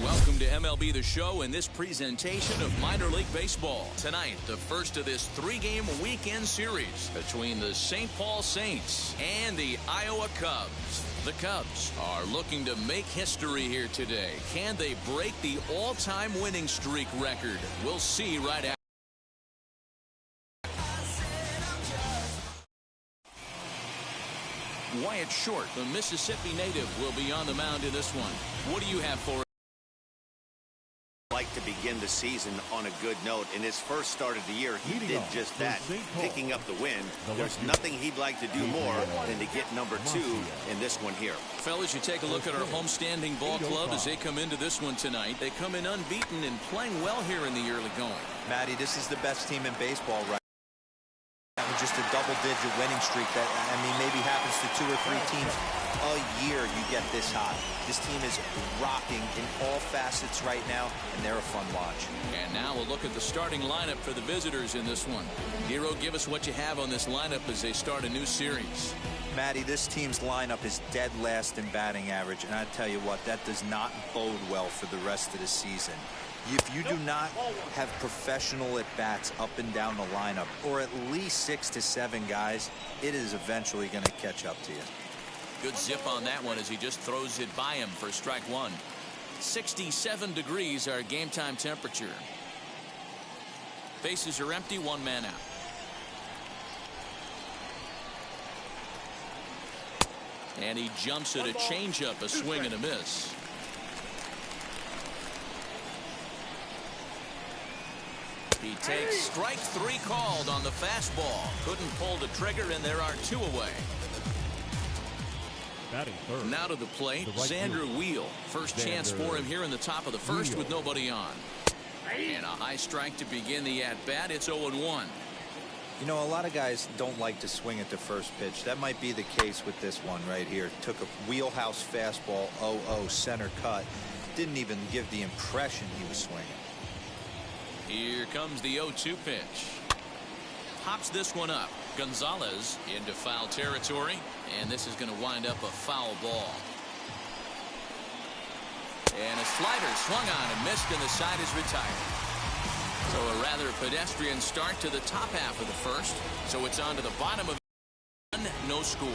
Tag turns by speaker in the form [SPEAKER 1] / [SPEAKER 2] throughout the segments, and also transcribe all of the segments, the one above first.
[SPEAKER 1] Welcome to MLB The Show and this presentation of minor league baseball. Tonight, the first of this three-game weekend series between the St. Paul Saints and the Iowa Cubs. The Cubs are looking to make history here today. Can they break the all-time winning streak record? We'll see right after. Wyatt Short, the Mississippi native, will be on the mound in this one. What do you have for us?
[SPEAKER 2] Like to begin the season on a good note. In his first start of the year, he did just that, picking up the win. There's nothing he'd like to do more than to get number 2 in this one here.
[SPEAKER 1] Fellas, you take a look at our homestanding ball club as they come into this one tonight. They come in unbeaten and playing well here in the early going.
[SPEAKER 3] Matty, this is the best team in baseball right now. Just a double-digit winning streak that, I mean, maybe happens to 2 or 3 teams a year. You get this hot. This team is rocking in all facets right now, and they're a fun watch.
[SPEAKER 1] And now we'll look at the starting lineup for the visitors in this one. Hero, give us what you have on this lineup as they start a new series.
[SPEAKER 3] Matty, this team's lineup is dead last in batting average, and I tell you what, that does not bode well for the rest of the season. If you do not have professional at-bats up and down the lineup, or at least 6 to 7 guys, it is eventually going to catch up to you.
[SPEAKER 1] Good zip on that one as he just throws it by him for strike 1. 67 degrees our game time temperature. Bases are empty, 1 man out. And he jumps at a changeup, a swing and a miss. He takes strike 3 called on the fastball. Couldn't pull the trigger, and there are 2 away. Now to the plate, Xander Wheel. First chance for him here in the top of the first with nobody on. And a high strike to begin the at-bat. It's 0-1.
[SPEAKER 3] You know, a lot of guys don't like to swing at the first pitch. That might be the case with this one right here. Took a wheelhouse fastball, 0-0, center cut. Didn't even give the impression he was swinging.
[SPEAKER 1] Here comes the 0-2 pitch. Pops this one up. Gonzalez into foul territory, and this is going to wind up a foul ball. And a slider swung on and missed, and the side is retired. So a rather pedestrian start to the top half of the first. So it's on to the bottom of the 1, no score.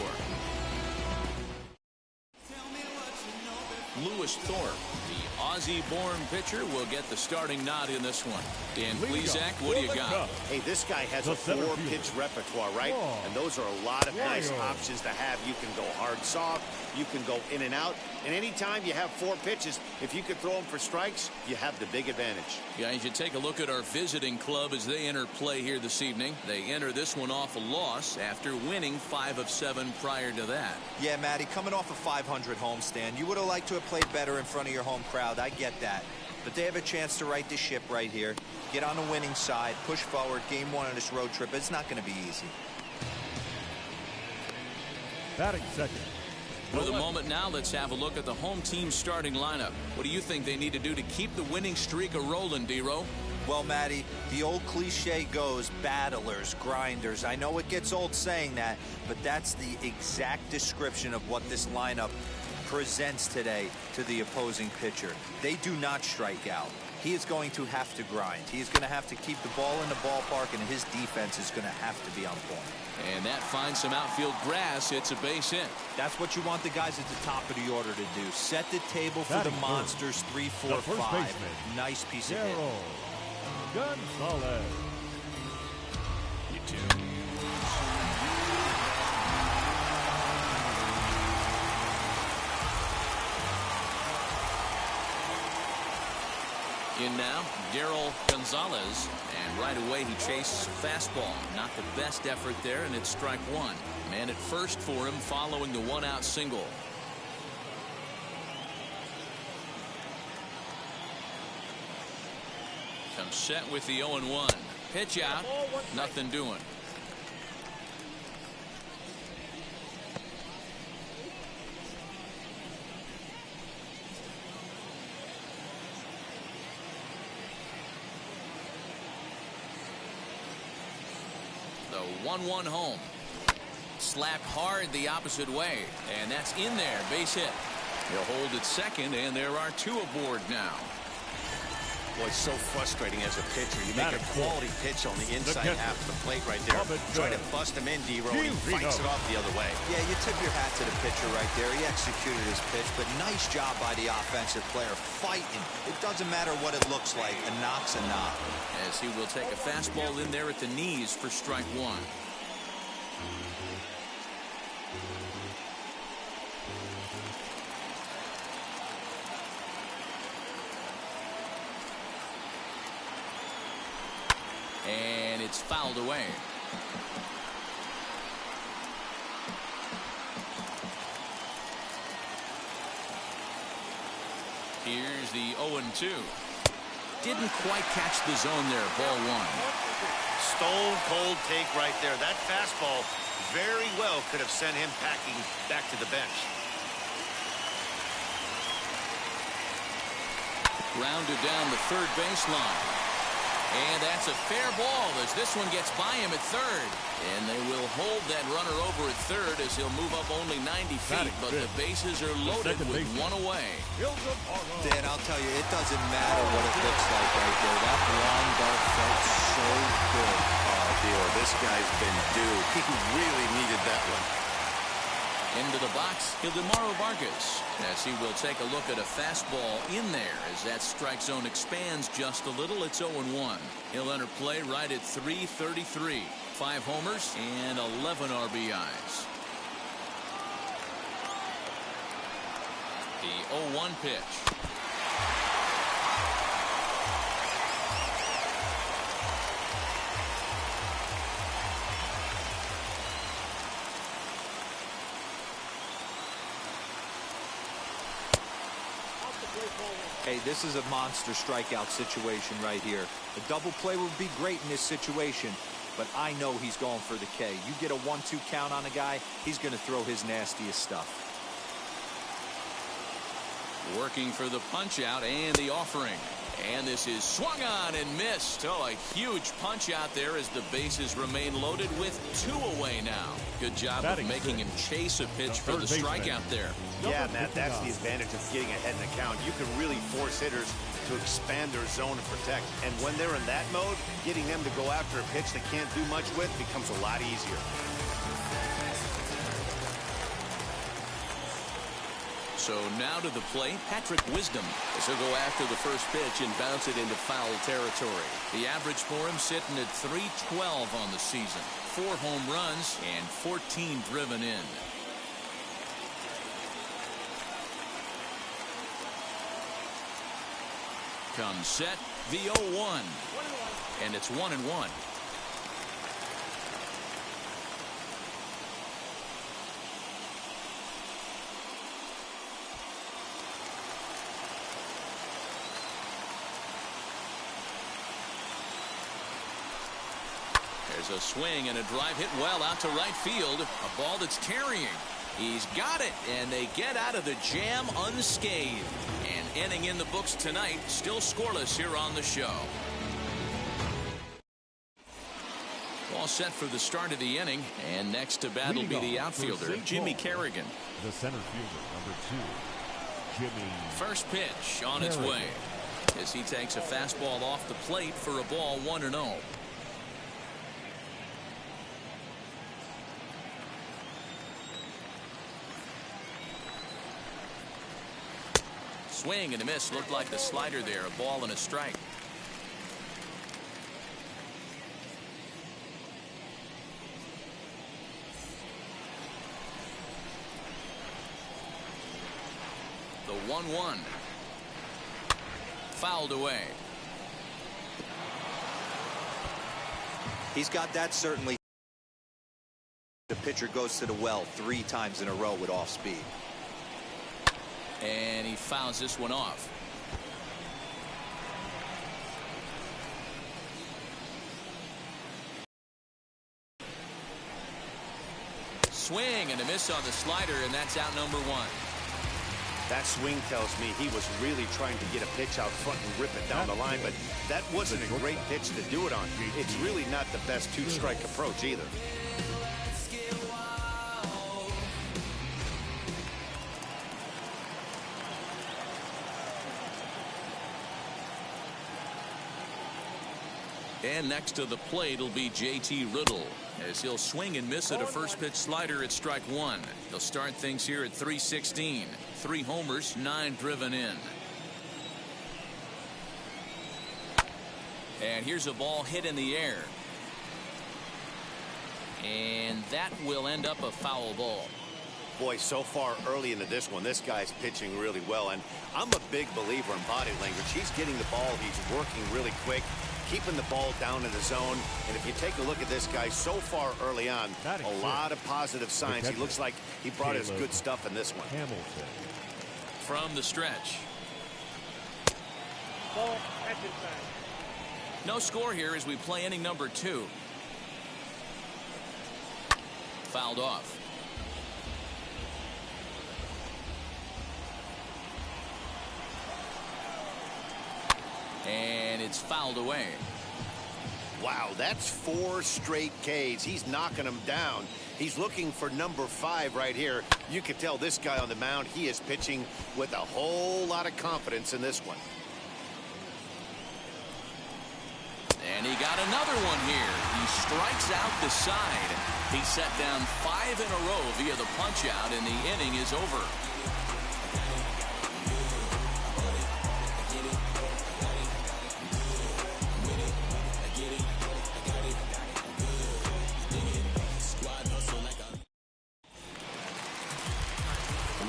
[SPEAKER 1] Lewis Thorpe, the Aussie-born pitcher, will get the starting nod in this one. Dan Plesac, what do you got?
[SPEAKER 2] Hey, this guy has a 4-pitch repertoire, right? And those are a lot of nice options to have. You can go hard, soft. You can go in and out. And anytime you have 4 pitches, if you could throw them for strikes, you have the big advantage.
[SPEAKER 1] Guys, you take a look at our visiting club as they enter play here this evening. They enter this one off a loss after winning 5 of 7 prior to that.
[SPEAKER 3] Yeah, Matty, coming off a 500 homestand, you would have liked to have played better in front of your home crowd. I get that. But they have a chance to right the ship right here. Get on the winning side, push forward, game 1 of this road trip. It's not going to be easy.
[SPEAKER 4] Batting second.
[SPEAKER 1] For the moment now, let's have a look at the home team starting lineup. What do you think they need to do to keep the winning streak a-rolling, D-Row?
[SPEAKER 3] Well, Matty, the old cliche goes, battlers, grinders. I know it gets old saying that, but that's the exact description of what this lineup presents today to the opposing pitcher. They do not strike out. He is going to have to grind. He is going to have to keep the ball in the ballpark, and his defense is going to have to be on point.
[SPEAKER 1] And that finds some outfield grass. It's a base hit.
[SPEAKER 3] That's what you want the guys at the top of the order to do. Set the table for the monsters. 3, 4, 5. Nice piece of hit.
[SPEAKER 4] Gonzalez.
[SPEAKER 1] You too. In now, Darryl Gonzalez, and right away he chases a fastball. Not the best effort there, and it's strike 1. Man at first for him following the 1-out single. Comes set with the 0-1. Pitch out. Nothing doing. The 1-1 home. Slapped hard the opposite way, and that's in there. Base hit. He'll hold at second, and there are two aboard now.
[SPEAKER 2] Boy, it's so frustrating as a pitcher. You make a quality pitch on the inside half of the plate right there. Try to bust him in, D-Row, and he fights it off the other way.
[SPEAKER 3] Yeah, you tip your hat to the pitcher right there. He executed his pitch, but nice job by the offensive player fighting. It doesn't matter what it looks like. A knock's a knock.
[SPEAKER 1] As he will take a fastball in there at the knees for strike one. And it's fouled away. Here's the 0-2. Didn't quite catch the zone there. Ball one.
[SPEAKER 2] Stone cold take right there. That fastball very well could have sent him packing back to the bench.
[SPEAKER 1] Grounded down the third baseline. And that's a fair ball as this one gets by him at third. And they will hold that runner over at third as he'll move up only 90 feet. But the bases are loaded with one away.
[SPEAKER 3] Dan, I'll tell you, it doesn't matter what it looks like right there. That long dart felt so good.
[SPEAKER 2] Oh, dear, this guy's been due. He really needed that one.
[SPEAKER 1] Into the box, Ildemaro Vargas, as he will take a look at a fastball in there as that strike zone expands just a little. It's 0-1. He'll enter play right at 333. 5 homers and 11 RBIs. The 0-1 pitch.
[SPEAKER 3] Hey, this is a monster strikeout situation right here. A double play would be great in this situation, but I know he's going for the K. You get a 1-2 count on a guy, he's going to throw his nastiest stuff.
[SPEAKER 1] Working for the punch out and the offering. And this is swung on and missed. Oh, a huge punch out there as the bases remain loaded with 2 away now. Good job of making him chase a pitch for the strikeout there.
[SPEAKER 2] Yeah, Matt, that's the advantage of getting ahead in the count. You can really force hitters to expand their zone and protect. And when they're in that mode, getting them to go after a pitch they can't do much with becomes a lot easier.
[SPEAKER 1] So now to the plate, Patrick Wisdom, as he'll go after the first pitch and bounce it into foul territory. The average for him sitting at .312 on the season. 4 home runs and 14 driven in. Comes set, the 0-1. And it's 1-1. There's a swing and a drive hit well out to right field. A ball that's carrying. He's got it, and they get out of the jam unscathed. And inning in the books tonight, still scoreless here on the show. All set for the start of the inning, and next to bat will be the outfielder, Jimmy Kerrigan.
[SPEAKER 4] The center fielder, number 2, Jimmy.
[SPEAKER 1] First pitch on its way as he takes a fastball off the plate for a ball 1-0. Swing and a miss. Looked like the slider there. A ball and a strike. The 1-1. Fouled away.
[SPEAKER 3] He's got that certainly. The pitcher goes to the well 3 times in a row with off speed.
[SPEAKER 1] And he fouls this one off. swing and a miss on the slider, and that's out number 1.
[SPEAKER 2] That swing tells me he was really trying to get a pitch out front and rip it down the line, but that wasn't a great pitch to do it on. It's really not the best two-strike approach either.
[SPEAKER 1] And next to the plate will be J.T. Riddle, as he'll swing and miss at a first pitch slider at strike 1. He'll start things here at 316. 3 homers, 9 driven in. And here's a ball hit in the air. And that will end up a foul ball.
[SPEAKER 2] Boy, so far early into this one, this guy's pitching really well. And I'm a big believer in body language. He's getting the ball. He's working really quick, keeping the ball down in the zone. And if you take a look at this guy so far early on, a lot of positive signs. He looks like he brought his good stuff in this one.
[SPEAKER 1] From the stretch. No score here as we play inning number 2. Fouled off. And it's fouled away.
[SPEAKER 2] Wow, that's 4 straight Ks. He's knocking them down. He's looking for number 5 right here. You can tell this guy on the mound, he is pitching with a whole lot of confidence in this one.
[SPEAKER 1] And he got another one here. He strikes out the side. He set down 5 in a row via the punch out, and the inning is over.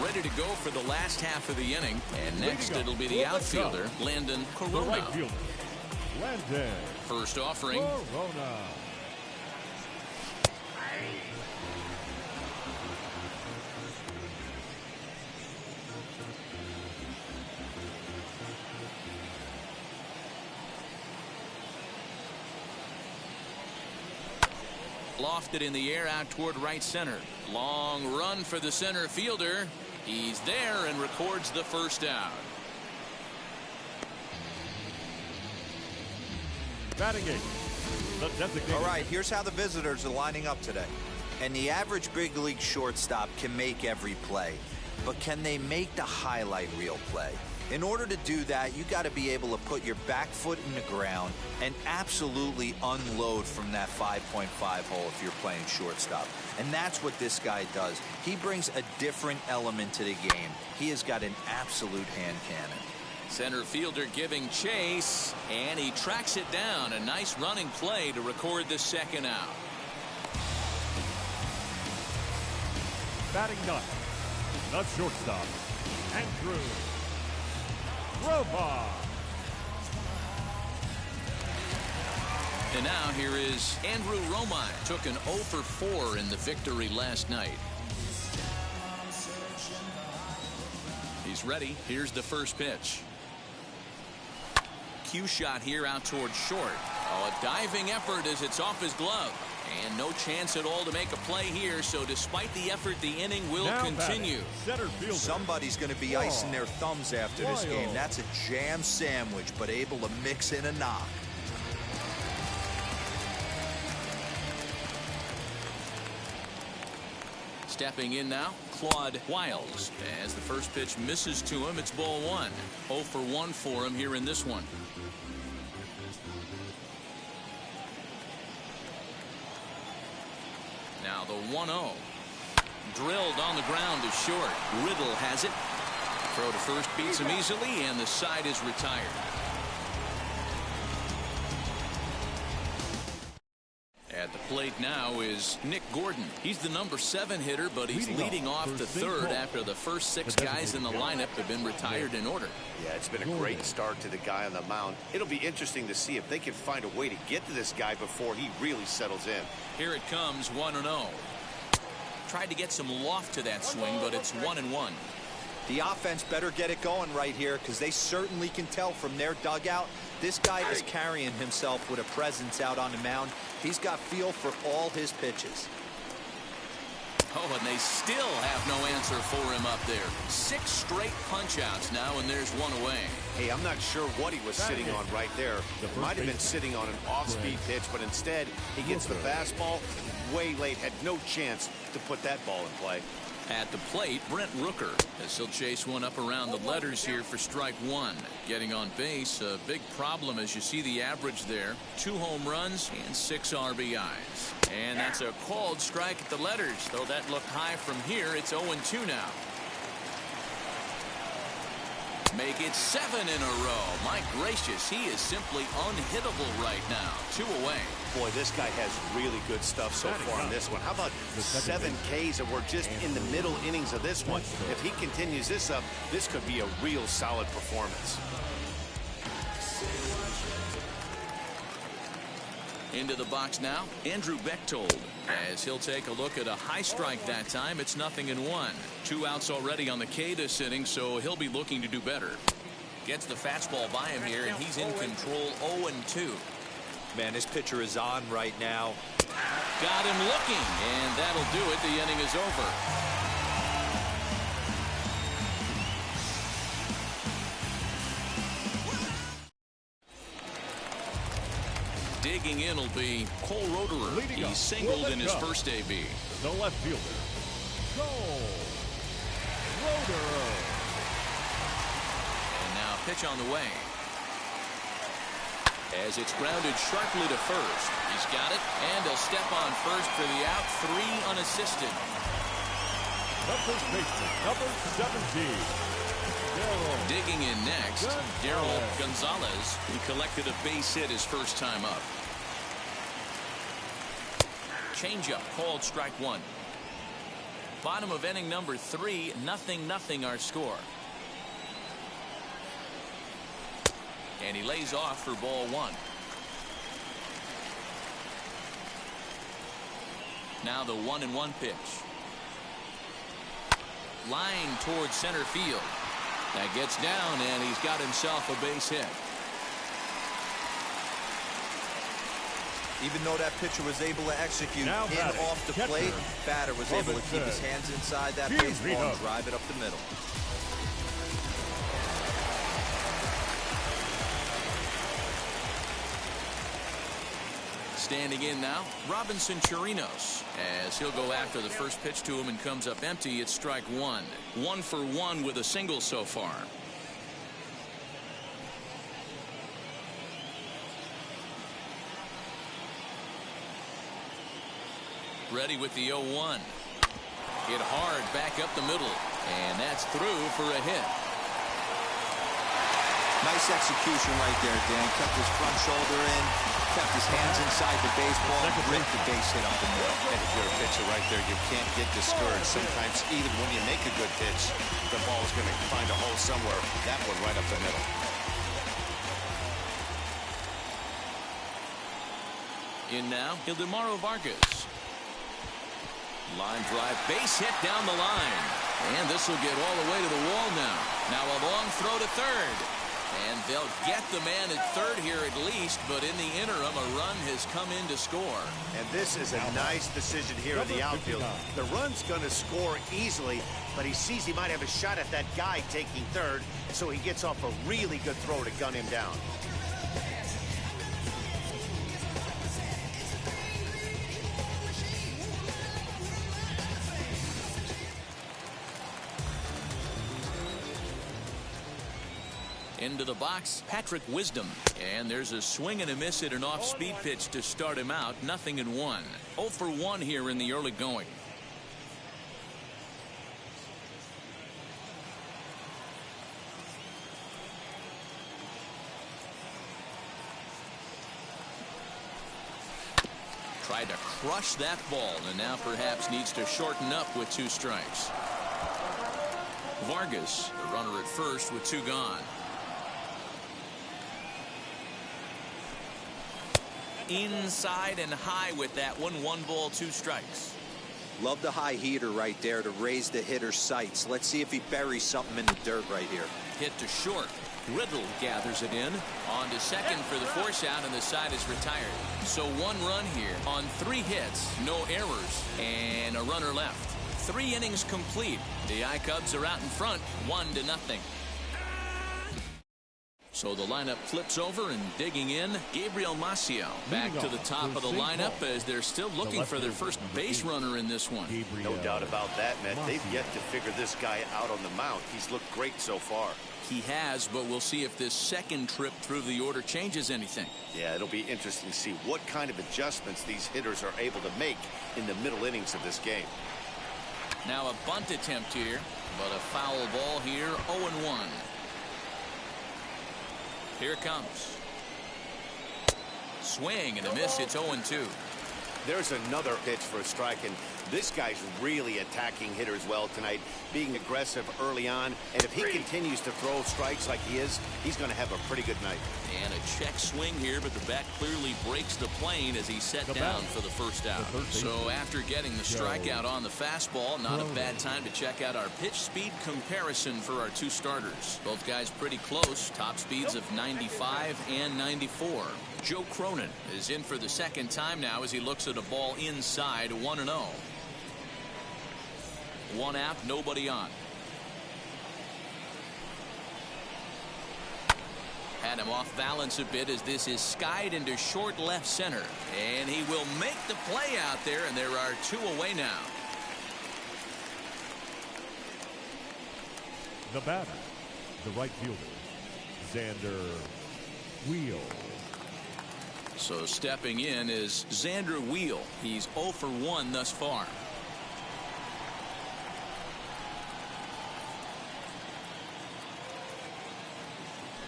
[SPEAKER 1] Ready to go for the last half of the inning. And next it'll be the outfielder, Landon Corona.
[SPEAKER 4] The right fielder, Landon.
[SPEAKER 1] First offering.
[SPEAKER 4] Corona.
[SPEAKER 1] Lofted in the air out toward right center. Long run for the center fielder. He's there and records the first out.
[SPEAKER 4] Batting 8. The designated.
[SPEAKER 3] All right, here's how the visitors are lining up today. And the average big league shortstop can make every play, but can they make the highlight reel play? In order to do that, you got to be able to put your back foot in the ground and absolutely unload from that 5.5 hole if you're playing shortstop. And that's what this guy does. He brings a different element to the game. He has got an absolute hand cannon.
[SPEAKER 1] Center fielder giving chase, and he tracks it down. A nice running play to record the second out.
[SPEAKER 4] Batting 9. The shortstop, Andrew Roma.
[SPEAKER 1] And now here is Andrew Roma. Took an 0 for 4 in the victory last night. He's ready. Here's the first pitch. Cue shot here out towards short. Oh, a diving effort as it's off his glove. And no chance at all to make a play here, so despite the effort, the inning will continue.
[SPEAKER 3] Somebody's going to be icing their thumbs after this game. That's a jam sandwich, but able to mix in a knock.
[SPEAKER 1] Stepping in now, Claude Wiles. As the first pitch misses to him, it's ball 1. 0 for 1 for him here in this one. Now the 1-0. Drilled on the ground to short. Riddle has it. Throw to first beats him easily, and the side is retired. At the plate now is Nick Gordon. He's the number 7 hitter, but he's leading off the third after the first 6 guys in the lineup have been retired in order.
[SPEAKER 2] Yeah, it's been a great start to the guy on the mound. It'll be interesting to see if they can find a way to get to this guy before he really settles in.
[SPEAKER 1] Here it comes, 1-0. Tried to get some loft to that swing, but it's 1-1.
[SPEAKER 3] The offense better get it going right here, because they certainly can tell from their dugout this guy is carrying himself with a presence out on the mound. He's got feel for all his pitches.
[SPEAKER 1] Oh, and they still have no answer for him up there. 6 straight punch-outs now, and there's one away.
[SPEAKER 2] Hey, I'm not sure what he was sitting on right there. It might have been sitting on an off-speed pitch, but instead he gets the fastball way late. Had no chance to put that ball in play.
[SPEAKER 1] At the plate, Brent Rooker, as he'll chase one up around the letters here for strike 1. Getting on base, a big problem as you see the average there. 2 home runs and 6 RBIs. And that's a called strike at the letters, though that looked high from here. It's 0-2 now. Make it 7 in a row. My gracious, he is simply unhittable right now. 2 away.
[SPEAKER 2] Boy, this guy has really good stuff so far on this one. How about 7 Ks, and we're just in the middle innings of this one. If he continues this up, this could be a real solid performance.
[SPEAKER 1] Into the box now, Andrew Bechtold, as he'll take a look at a high strike that time. It's 0-1. 2 outs already on the K this inning, so he'll be looking to do better. Gets the fastball by him here, and he's in control. 0-2.
[SPEAKER 3] Man, this pitcher is on right now.
[SPEAKER 1] Got him looking, and that'll do it. The inning is over. Digging in will be Cole Roederer. He singled in his first AB.
[SPEAKER 4] The left fielder, Cole Roederer.
[SPEAKER 1] And now pitch on the way. As it's grounded sharply to first. He's got it, and he'll step on first for the out. 3 unassisted.
[SPEAKER 4] The first baseman, number 17.
[SPEAKER 1] Digging in next, Darryl Gonzalez. He collected a base hit his first time up. Changeup called strike 1. Bottom of inning number 3, 0-0 our score. And he lays off for ball 1. Now the 1-1 pitch. Line towards center field. That gets down, and he's got himself a base hit.
[SPEAKER 3] Even though that pitcher was able to execute
[SPEAKER 4] Now
[SPEAKER 3] in
[SPEAKER 4] batting,
[SPEAKER 3] off the plate, batter was able to keep his hands inside that baseball and drive it up the middle.
[SPEAKER 1] Standing in now, Robinson Chirinos, as he'll go after the first pitch to him and comes up empty. It's strike 1. 1 for 1 with a single so far. Ready with the 0-1. Hit hard back up the middle, and that's through for a hit.
[SPEAKER 3] Nice execution right there, Dan. Kept his front shoulder in, kept his hands inside the baseball, and ripped the base hit up the middle.
[SPEAKER 2] And if you're a pitcher right there, you can't get discouraged. Sometimes even when you make a good pitch, the ball's going to find a hole somewhere. That one right up the middle.
[SPEAKER 1] In now, Ildemaro Vargas. Line drive, base hit down the line. And this will get all the way to the wall now. Now a long throw to third. And they'll get the man at third here at least, but in the interim, a run has come in to score.
[SPEAKER 2] And this is a nice decision here in the outfield. The run's going to score easily, but he sees he might have a shot at that guy taking third, so he gets off a really good throw to gun him down.
[SPEAKER 1] Into the box, Patrick Wisdom. And there's a swing and a miss at an off-speed pitch to start him out. 0-1. 0 for 1 here in the early going. Tried to crush that ball, and now perhaps needs to shorten up with 2 strikes. Vargas, the runner at first with 2 gone. Inside and high with that one. 1 ball, 2 strikes.
[SPEAKER 3] Love the high heater right there to raise the hitter's sights. Let's see if he buries something in the dirt right here.
[SPEAKER 1] Hit to short. Riddle gathers it in. On to second for the force out, and the side is retired. So 1 run here on 3 hits, no errors, and a runner left. 3 innings complete. The I-Cubs are out in front, 1-0. So the lineup flips over, and digging in, Gabriel Maciel back to the top of the lineup as they're still looking for their first base runner in this one.
[SPEAKER 2] No doubt about that, Matt. They've yet to figure this guy out on the mound. He's looked great so far.
[SPEAKER 1] He has, but we'll see if this second trip through the order changes anything.
[SPEAKER 2] Yeah, it'll be interesting to see what kind of adjustments these hitters are able to make in the middle innings of this game.
[SPEAKER 1] Now a bunt attempt here, but a foul ball here, 0-1. Here it comes. Swing and a miss. It's 0-2.
[SPEAKER 2] There's another pitch for a strike, and this guy's really attacking hitters well tonight, being aggressive early on. And if he continues to throw strikes like he is, he's going to have a pretty good night.
[SPEAKER 1] And a check swing here, but the bat clearly breaks the plane as he's set down for the first out. So after getting the strikeout on the fastball, not a bad time to check out our pitch speed comparison for our 2 starters. Both guys pretty close, top speeds of 95 and 94. Joe Cronin is in for the second time now as he looks at a ball inside, 1-0. 1 out, nobody on. Had him off balance a bit as this is skied into short left center. And he will make the play out there, and there are 2 away now.
[SPEAKER 4] The batter, the right fielder, Xander Wheel.
[SPEAKER 1] So stepping in is Xander Wheel. He's 0 for 1 thus far.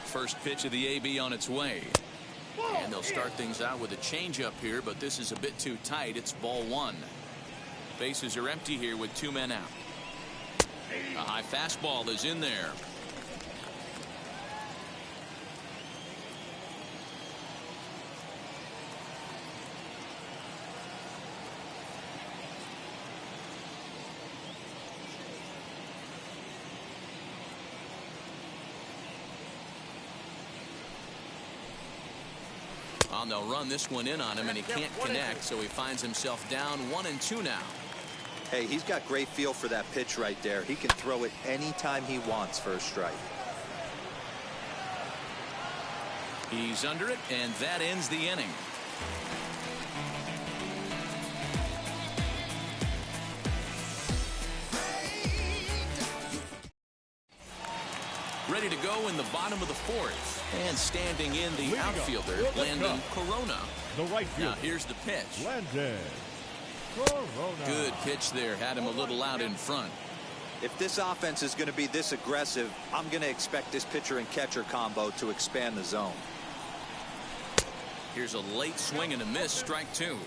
[SPEAKER 1] First pitch of the AB on its way. And they'll start things out with a changeup here, but this is a bit too tight. It's ball 1. Bases are empty here with 2 men out. A high fastball is in there. Well, they'll run this one in on him, and he can't connect, so he finds himself down 1-2 now.
[SPEAKER 3] Hey, he's got great feel for that pitch right there. He can throw it anytime he wants for a strike.
[SPEAKER 1] He's under it, and that ends the inning. Ready to go in the bottom of the 4th. And standing in the outfielder, Landon Corona.
[SPEAKER 4] The right fielder.
[SPEAKER 1] Now here's the pitch.
[SPEAKER 4] Landon Corona.
[SPEAKER 1] Good pitch there. Had him a little out in front.
[SPEAKER 3] If this offense is going to be this aggressive, I'm going to expect this pitcher and catcher combo to expand the zone.
[SPEAKER 1] Here's a late swing and a miss. Strike 2.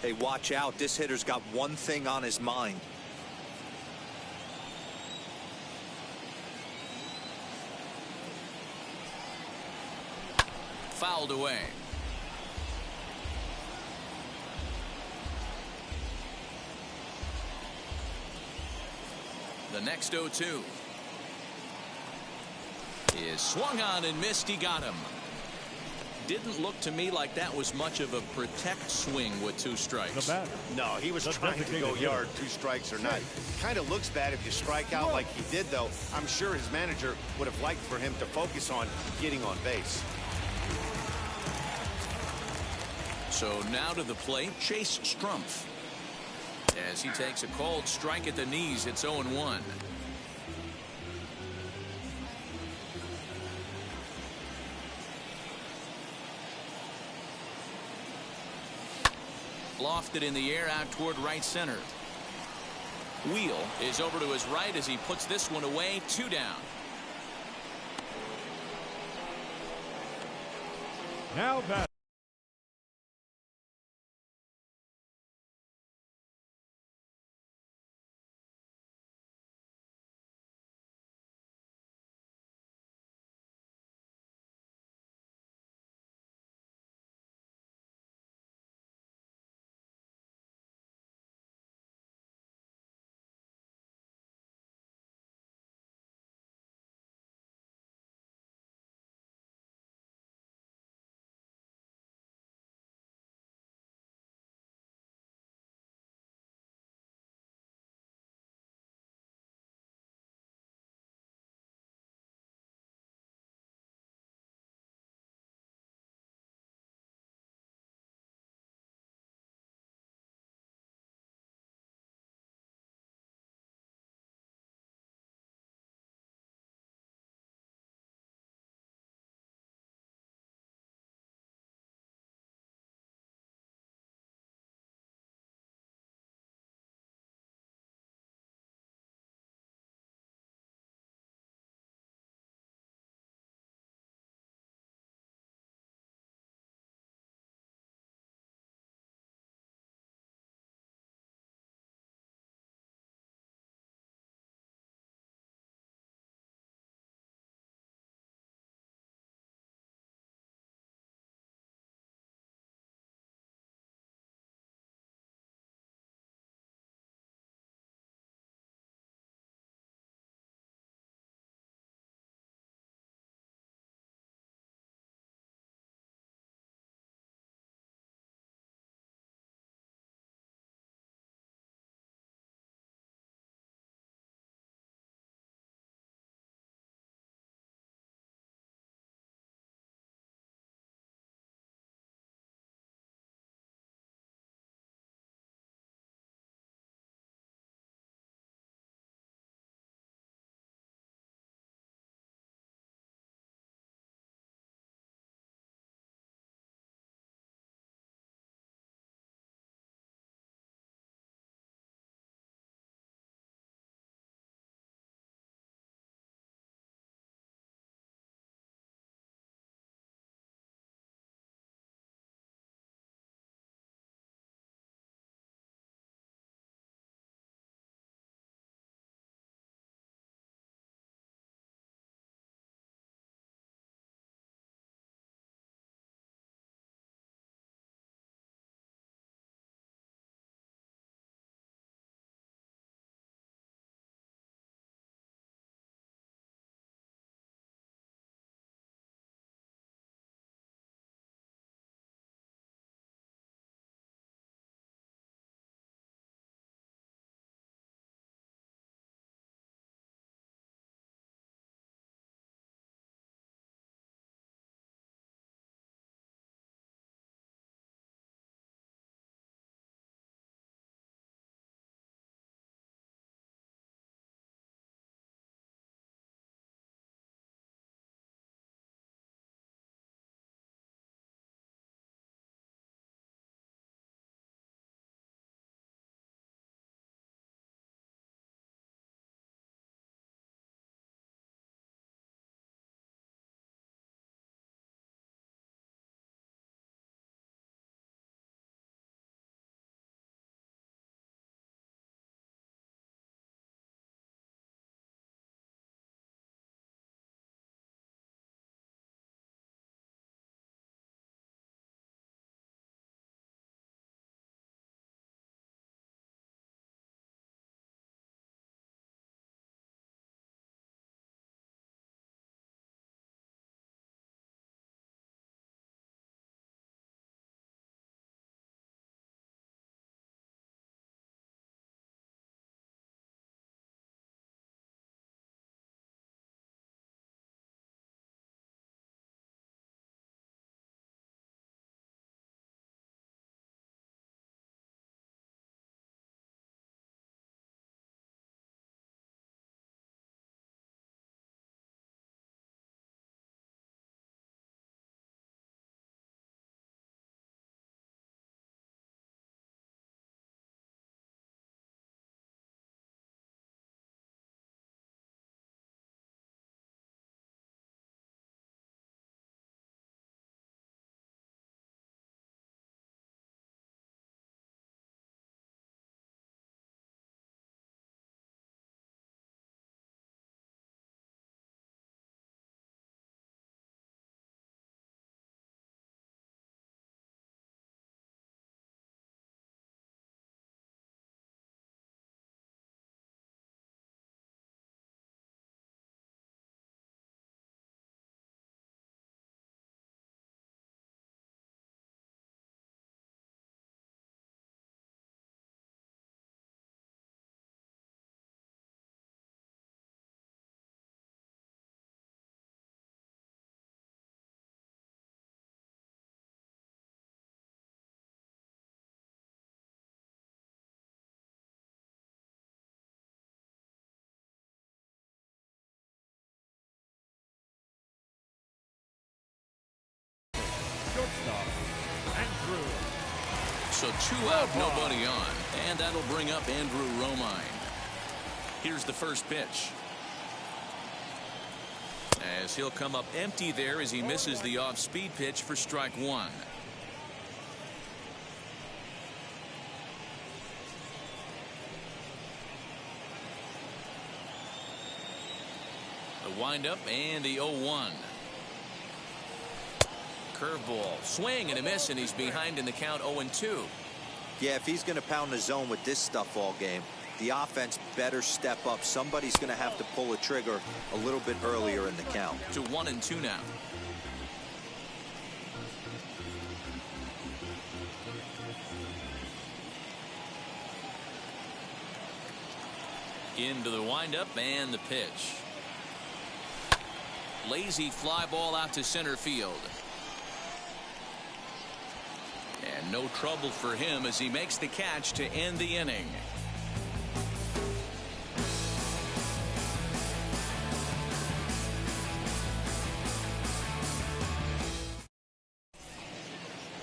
[SPEAKER 3] Hey, watch out. This hitter's got one thing on his mind.
[SPEAKER 1] Fouled away. The next 0-2 is swung on and missed. He got him. Didn't look to me like that was much of a protect swing with 2 strikes.
[SPEAKER 2] No, he was trying to go yard, 2 strikes or not. Kind of looks bad if you strike out like he did, though. I'm sure his manager would have liked for him to focus on getting on base.
[SPEAKER 1] So now to the plate, Chase Strumpf. As he takes a called strike at the knees, it's 0-1. Lofted in the air out toward right center. Wheel is over to his right as he puts this one away. 2 down.
[SPEAKER 4] Now that
[SPEAKER 1] So 2 out, nobody on. And that'll bring up Andrew Romine. Here's the first pitch. As he'll come up empty there as he misses the off-speed pitch for strike one. The windup and the 0-1. Curveball, swing and a miss, and he's behind in the count 0-2.
[SPEAKER 3] Yeah, if he's going to pound the zone with this stuff all game, the offense better step up. Somebody's going to have to pull a trigger a little bit earlier in the count.
[SPEAKER 1] To 1-2 now. Into the windup and the pitch. Lazy fly ball out to center field. And no trouble for him as he makes the catch to end the inning.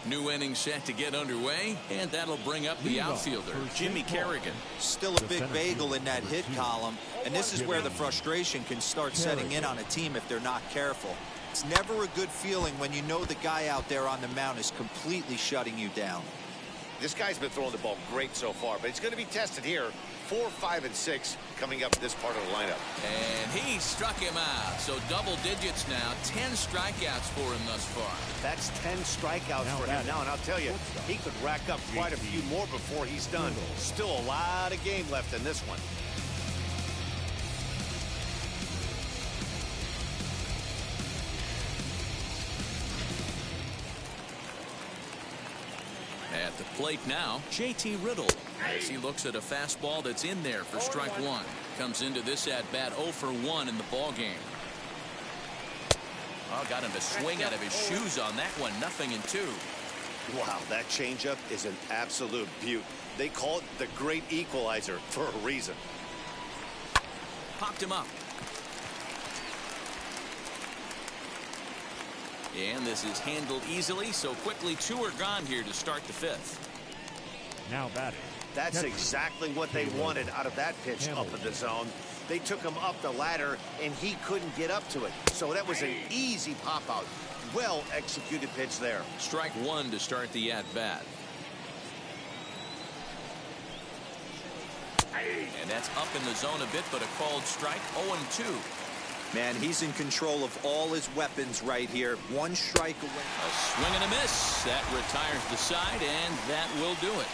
[SPEAKER 1] New inning set to get underway, and that'll bring up the outfielder, Jimmy Kerrigan.
[SPEAKER 3] Still a big bagel in that hit column, and this is where the frustration can start setting in on a team if they're not careful. It's never a good feeling when you know the guy out there on the mound is completely shutting you down.
[SPEAKER 2] This guy's been throwing the ball great so far, but he's going to be tested here. 4, 5, and 6 coming up in this part of the lineup.
[SPEAKER 1] And he struck him out. So double digits now. 10 strikeouts for him thus far.
[SPEAKER 2] That's 10 strikeouts for him now. And I'll tell you, he could rack up quite a few more before he's done. Still a lot of game left in this one.
[SPEAKER 1] At the plate now, J.T. Riddle, as he looks at a fastball that's in there for strike one. Comes into this at-bat 0 for 1 in the ball game. Oh, got him to swing out of his shoes on that one. 0-2.
[SPEAKER 2] Wow, that changeup is an absolute beaut. They call it the great equalizer for a reason.
[SPEAKER 1] Popped him up. And this is handled easily, so quickly 2 are gone here to start the 5th.
[SPEAKER 4] Now batting.
[SPEAKER 2] That's exactly what they wanted out of that pitch up in the zone. They took him up the ladder, and he couldn't get up to it. So that was an easy pop-out. Well-executed pitch there.
[SPEAKER 1] Strike one to start the at-bat. And that's up in the zone a bit, but a called strike. 0-2.
[SPEAKER 3] Man, he's in control of all his weapons right here. 1 strike away.
[SPEAKER 1] A swing and a miss. That retires the side, and that will do it.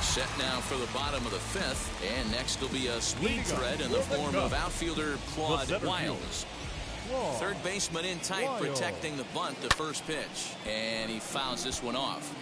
[SPEAKER 1] Set now for the bottom of the 5th, and next will be a speed threat in the form of outfielder Claude Wiles. Third baseman in tight, protecting the bunt, the first pitch, and he fouls this one off.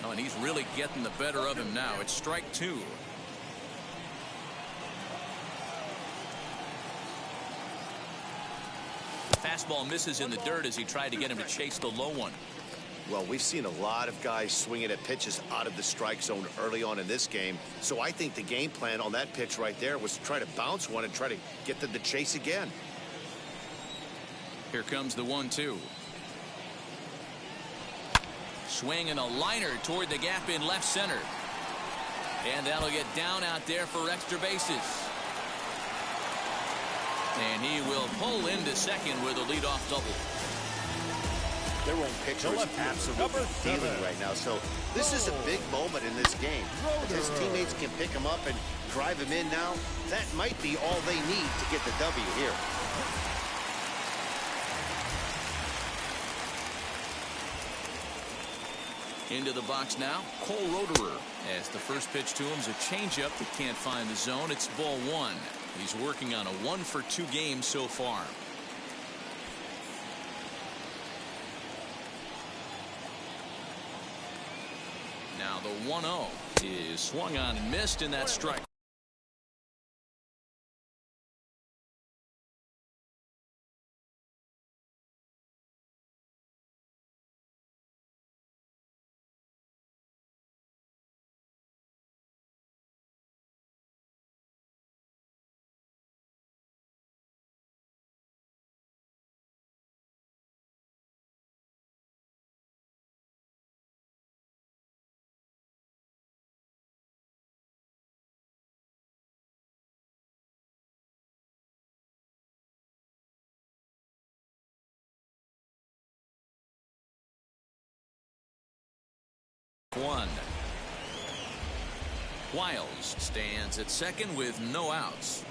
[SPEAKER 1] Oh, and he's really getting the better of him now. It's strike 2. Fastball misses in the dirt as he tried to get him to chase the low one.
[SPEAKER 2] Well, we've seen a lot of guys swinging at pitches out of the strike zone early on in this game. So I think the game plan on that pitch right there was to try to bounce one and try to get them to chase again.
[SPEAKER 1] Here comes the 1-2. Swing and a liner toward the gap in left center. And that'll get down out there for extra bases. And he will pull into second with a leadoff double.
[SPEAKER 2] Their own pitcher is absolutely feeling right now. So this is a big moment in this game. If his teammates can pick him up and drive him in now, that might be all they need to get the W here.
[SPEAKER 1] Into the box now, Cole Roederer. As the first pitch to him is a changeup that can't find the zone. It's ball 1. He's working on a 1-for-2 game so far. Now the 1-0 is swung on and missed in that strike. One. Wiles stands at second with no outs.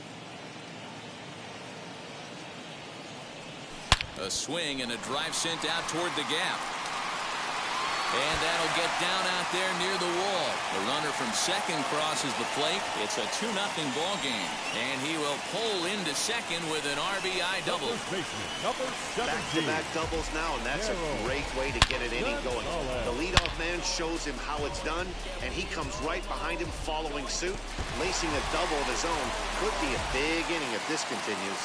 [SPEAKER 1] A swing and a drive sent out toward the gap. And that'll get down out there near the wall. The runner from second crosses the plate. It's a 2-0 ball game. And he will pull into second with an RBI double.
[SPEAKER 2] Back-to-back doubles now, and that's a great way to get an inning going. The leadoff man shows him how it's done, and he comes right behind him following suit. Lacing a double of his own could be a big inning if this continues.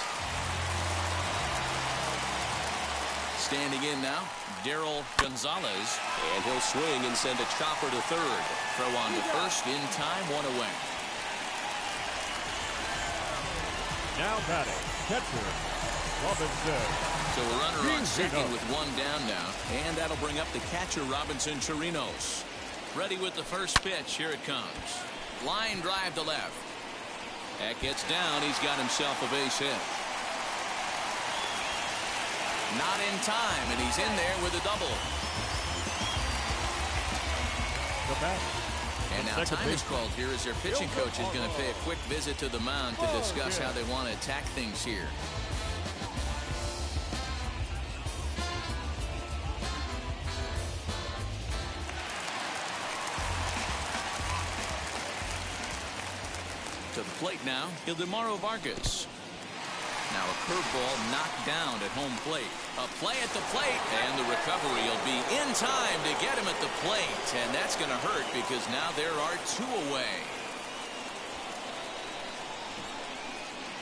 [SPEAKER 1] Standing in now, Darryl Gonzalez, and he'll swing and send a chopper to third. Throw on to first in time, 1 away.
[SPEAKER 4] Now batting, catcher Robinson.
[SPEAKER 1] So a runner on second with 1 down now, and that'll bring up the catcher Robinson Chirinos. Ready with the first pitch. Here it comes. Line drive to left. That gets down. He's got himself a base hit. Not in time, and he's in there with a double. And now time is called here as their pitching coach is going to pay a quick visit to the mound to discuss how they want to attack things here. To the plate now, Ildemaro Vargas. Now a curveball knocked down at home plate. A play at the plate, and the recovery will be in time to get him at the plate. And that's going to hurt because now there are 2 away.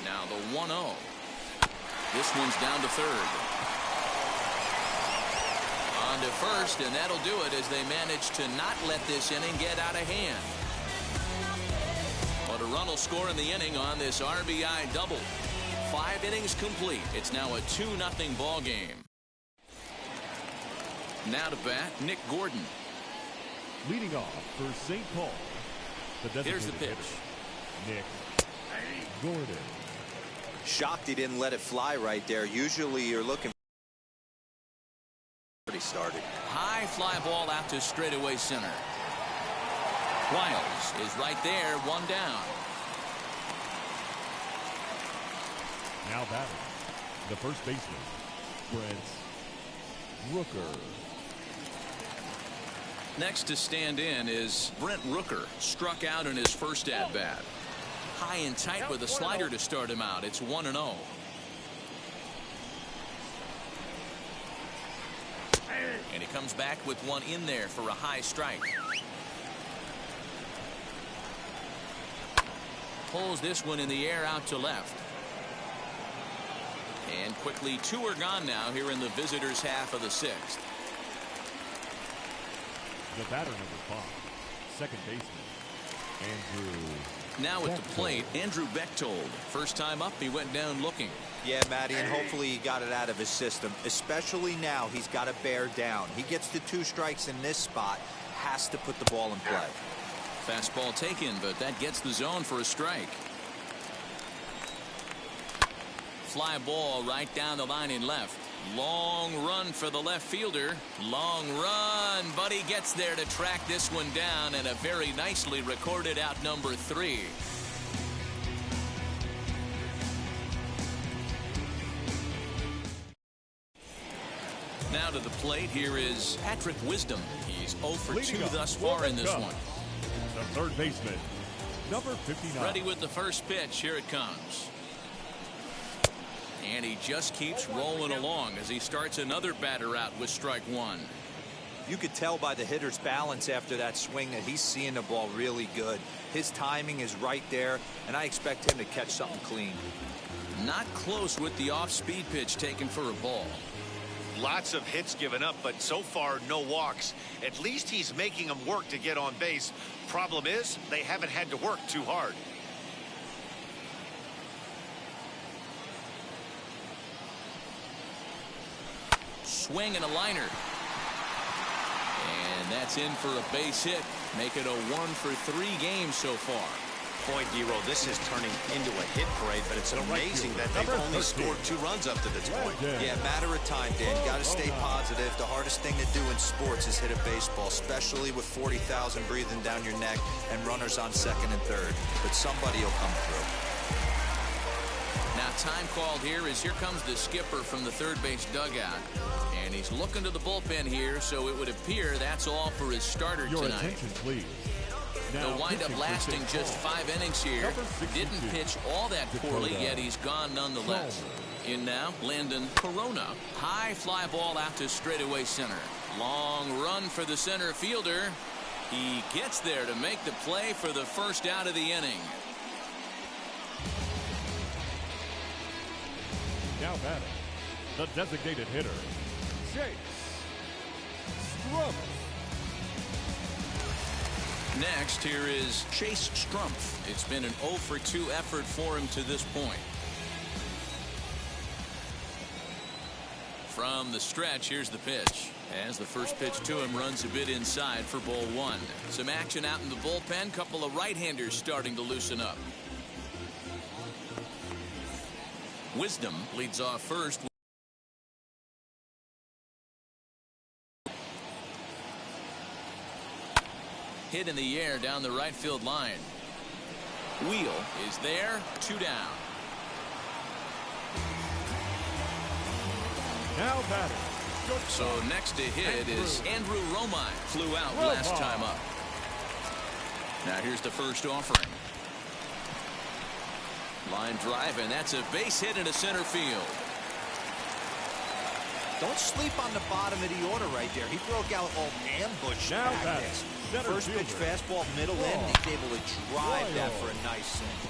[SPEAKER 1] Now the 1-0. This one's down to third. On to first, and that'll do it as they manage to not let this inning get out of hand. But a run will score in the inning on this RBI double. 5 innings complete. It's now a 2-0 ball game. Now to bat, Nick Gordon.
[SPEAKER 4] Leading off for St. Paul.
[SPEAKER 1] Here's the pitch.
[SPEAKER 4] Nick Gordon.
[SPEAKER 3] Shocked he didn't let it fly right there. Usually you're looking. He started.
[SPEAKER 1] High fly ball out to straightaway center. Wiles is right there, 1 down.
[SPEAKER 4] Now batting, the first baseman, Brent Rooker.
[SPEAKER 1] Next to stand in is Brent Rooker. Struck out in his first at-bat. High and tight with a slider to start him out. It's 1-0. And he comes back with one in there for a high strike. Pulls this one in the air out to left. And quickly 2 are gone now here in the visitors' half of the 6th.
[SPEAKER 4] The batter, number 5, second baseman, Andrew.
[SPEAKER 1] Now at the plate, Andrew Bechtold. First time up, he went down looking.
[SPEAKER 3] Yeah, Matty, and hopefully he got it out of his system. Especially now, he's got to bear down. He gets the 2 strikes in this spot, has to put the ball in play.
[SPEAKER 1] Fastball taken, but that gets the zone for a strike. Fly ball right down the line in left. Long run for the left fielder. Long run, but he gets there to track this one down, and a very nicely recorded out number 3. Now to the plate, here is Patrick Wisdom. He's 0 for 2 thus far in this one.
[SPEAKER 4] The third baseman, number 59.
[SPEAKER 1] Ready with the first pitch. Here it comes. And he just keeps rolling along as he starts another batter out with strike 1.
[SPEAKER 3] You could tell by the hitter's balance after that swing that he's seeing the ball really good. His timing is right there, and I expect him to catch something clean.
[SPEAKER 1] Not close with the off-speed pitch taken for a ball.
[SPEAKER 2] Lots of hits given up, but so far no walks. At least he's making them work to get on base. Problem is, they haven't had to work too hard.
[SPEAKER 1] Swing and a liner. And that's in for a base hit. Make it a 1 for 3 games so far.
[SPEAKER 2] Point, Dero, this is turning into a hit parade, but it's amazing that they've only scored 2 runs up to this point.
[SPEAKER 3] Yeah, matter of time, Dan. Got to stay positive. The hardest thing to do in sports is hit a baseball, especially with 40,000 breathing down your neck and runners on second and third. But somebody will come through.
[SPEAKER 1] Now time called here as here comes the skipper from the third base dugout. And he's looking to the bullpen here, so it would appear that's all for his starter
[SPEAKER 4] Your
[SPEAKER 1] tonight.
[SPEAKER 4] attention, please.
[SPEAKER 1] He'll wind up lasting just 5 innings here. Didn't pitch all that poorly, yet he's gone nonetheless. In now, Landon Corona. High fly ball out to straightaway center. Long run for the center fielder. He gets there to make the play for the first out of the inning.
[SPEAKER 4] Now batting, the designated hitter, Chase Strumpf.
[SPEAKER 1] Next, here is Chase Strumpf. It's been an 0 for 2 effort for him to this point. From the stretch, here's the pitch. As the first pitch to him runs a bit inside for ball 1. Some action out in the bullpen. Couple of right-handers starting to loosen up. Wisdom leads off first. Hit in the air down the right field line. Wheel is there. 2 down.
[SPEAKER 4] Now batting.
[SPEAKER 1] So next to hit is Andrew Romine. Flew out last time up. Now here's the first offering. Line drive, and that's a base hit into center field.
[SPEAKER 3] Don't sleep on the bottom of the order right there. He broke out all ambush tactics. First pitch fastball middle end. He's able to drive that for a nice single.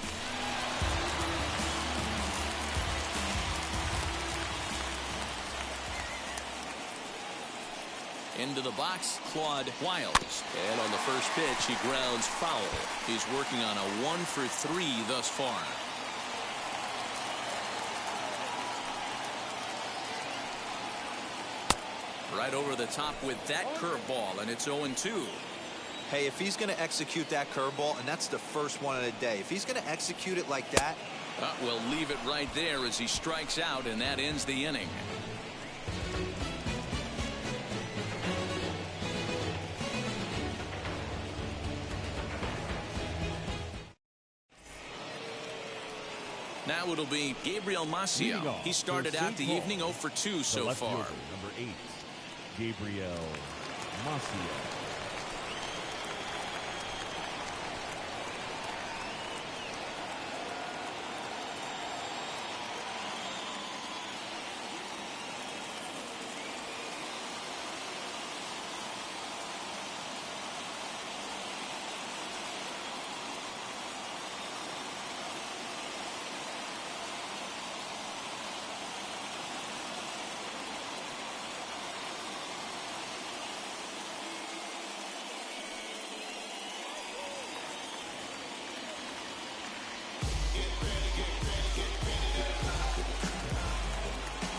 [SPEAKER 1] Into the box, Claude Wiles. And on the first pitch, he grounds foul. He's working on a 1 for 3 thus far. Right over the top with that curveball, and it's 0-2.
[SPEAKER 3] Hey, if he's going to execute that curveball, and that's the first one of the day, if he's going to execute it like that.
[SPEAKER 1] We'll leave it right there as he strikes out, and that ends the inning. Now it'll be Gabriel Maciel. He started out the evening 0 for 2 so far.
[SPEAKER 4] Number 8, Gabriel Maciel.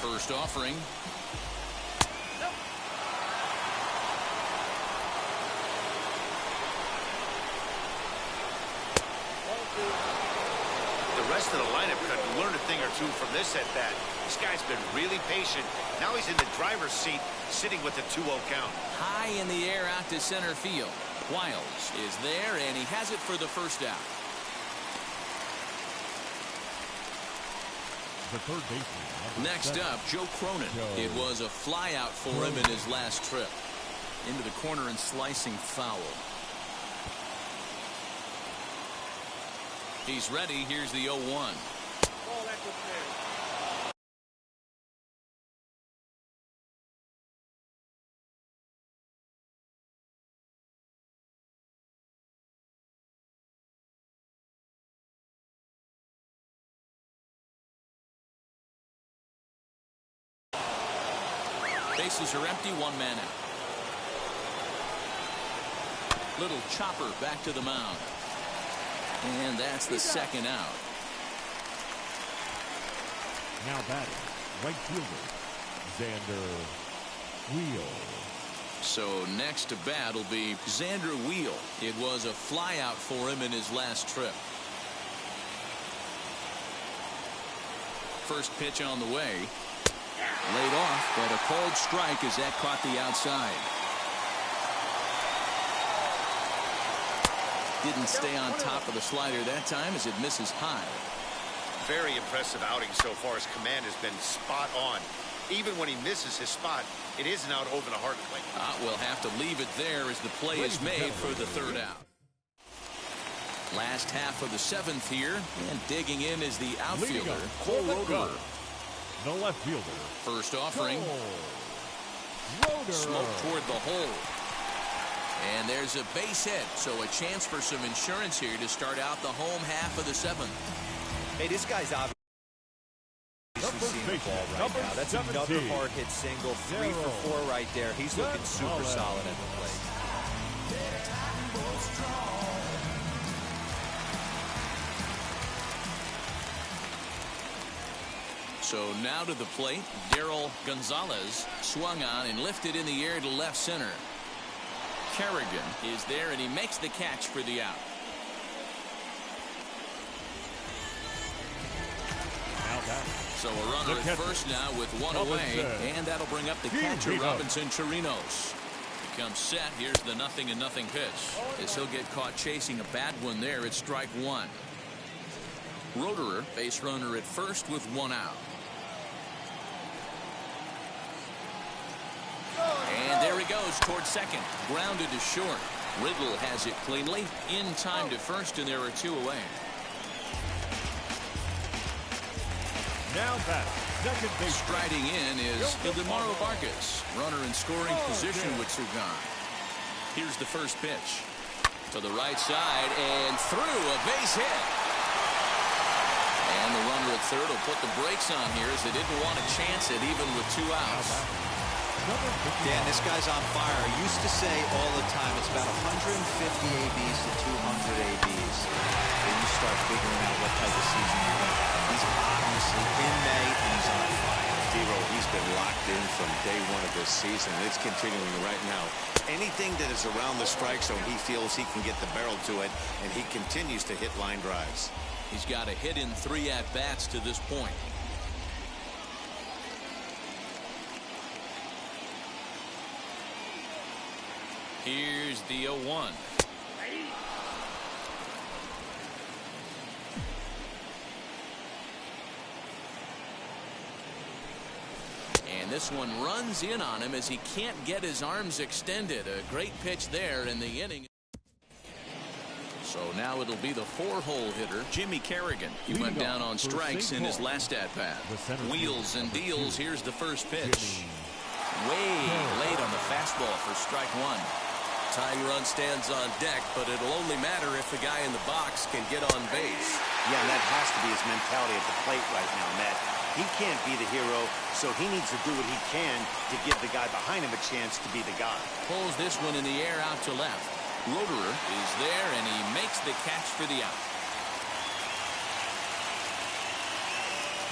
[SPEAKER 1] First offering.
[SPEAKER 2] The rest of the lineup could learn a thing or two from this at bat. This guy's been really patient. Now he's in the driver's seat, sitting with a 2-0 count.
[SPEAKER 1] High in the air out to center field. Wiles is there, and he has it for the first out.
[SPEAKER 4] The third baseman.
[SPEAKER 1] Next up, Joe Cronin. It was a flyout for him in his last trip. Into the corner and slicing foul. He's ready. Here's the 0-1. Bases are empty, one man out. Little chopper back to the mound. And that's the second out.
[SPEAKER 4] Now batting, right fielder, Xander Wheel.
[SPEAKER 1] So next to bat will be Xander Wheel. It was a flyout for him in his last trip. First pitch on the way. Laid off, but a called strike as that caught the outside. Didn't stay on top of the slider that time as it misses high.
[SPEAKER 2] Very impressive outing so far. His command has been spot on. Even when he misses his spot, it isn't out over the hard plate.
[SPEAKER 1] We'll have to leave it there as the play is made for the third out. Last half of the seventh here, and digging in is the outfielder, Cole Roederer.
[SPEAKER 4] The left fielder.
[SPEAKER 1] First offering. Smoke toward the hole. And there's a base hit, so a chance for some insurance here to start out the home half of the seventh.
[SPEAKER 3] Hey, this guy's obviously seeing the ball right now. That's
[SPEAKER 4] 17.
[SPEAKER 3] another hard hit single. 3 for 4 right there. He's looking super solid at the plate.
[SPEAKER 1] So now to the plate, Darryl Gonzalez swung on and lifted in the air to left center. Kerrigan is there, and he makes the catch for the out. So a runner at first now with one away, and that'll bring up the catcher, Robinson Chirinos. Becomes set. Here's the 0-0 pitch. As he'll get caught chasing a bad one there, it's strike one. Roederer, base runner at first with one out. And there he goes towards second. Grounded to short. Riddle has it cleanly. In time to first, and there are 2 away.
[SPEAKER 4] Now back, second base.
[SPEAKER 1] Striding in is Ildemaro Vargas. Runner in scoring position with Sugan. Here's the first pitch. To the right side and through, a base hit. And the runner at third will put the brakes on here as they didn't want to chance it even with 2 outs.
[SPEAKER 3] Dan, this guy's on fire. I used to say all the time it's about 150 ABs to 200 ABs. Then you start figuring out what type of season you're going to have. He's obviously in May, and he's on fire.
[SPEAKER 2] D-Roll, he's been locked in from day one of this season. It's continuing right now. Anything that is around the strike zone, he feels he can get the barrel to it, and he continues to hit line drives.
[SPEAKER 1] He's got a hit in 3 at-bats to this point. Here's the 0-1. And this one runs in on him as he can't get his arms extended. A great pitch there in the inning. So now it'll be the 4-hole hitter, Jimmy Kerrigan. He went down on strikes in his last at-bat. Wheels and deals. Here's the first pitch. Way late on the fastball for strike one. Tying run stands on deck, but it'll only matter if the guy in the box can get on base.
[SPEAKER 2] Yeah, and that has to be his mentality at the plate right now, Matt. He can't be the hero, so he needs to do what he can to give the guy behind him a chance to be the guy.
[SPEAKER 1] Pulls this one in the air out to left. Roederer is there, and he makes the catch for the out.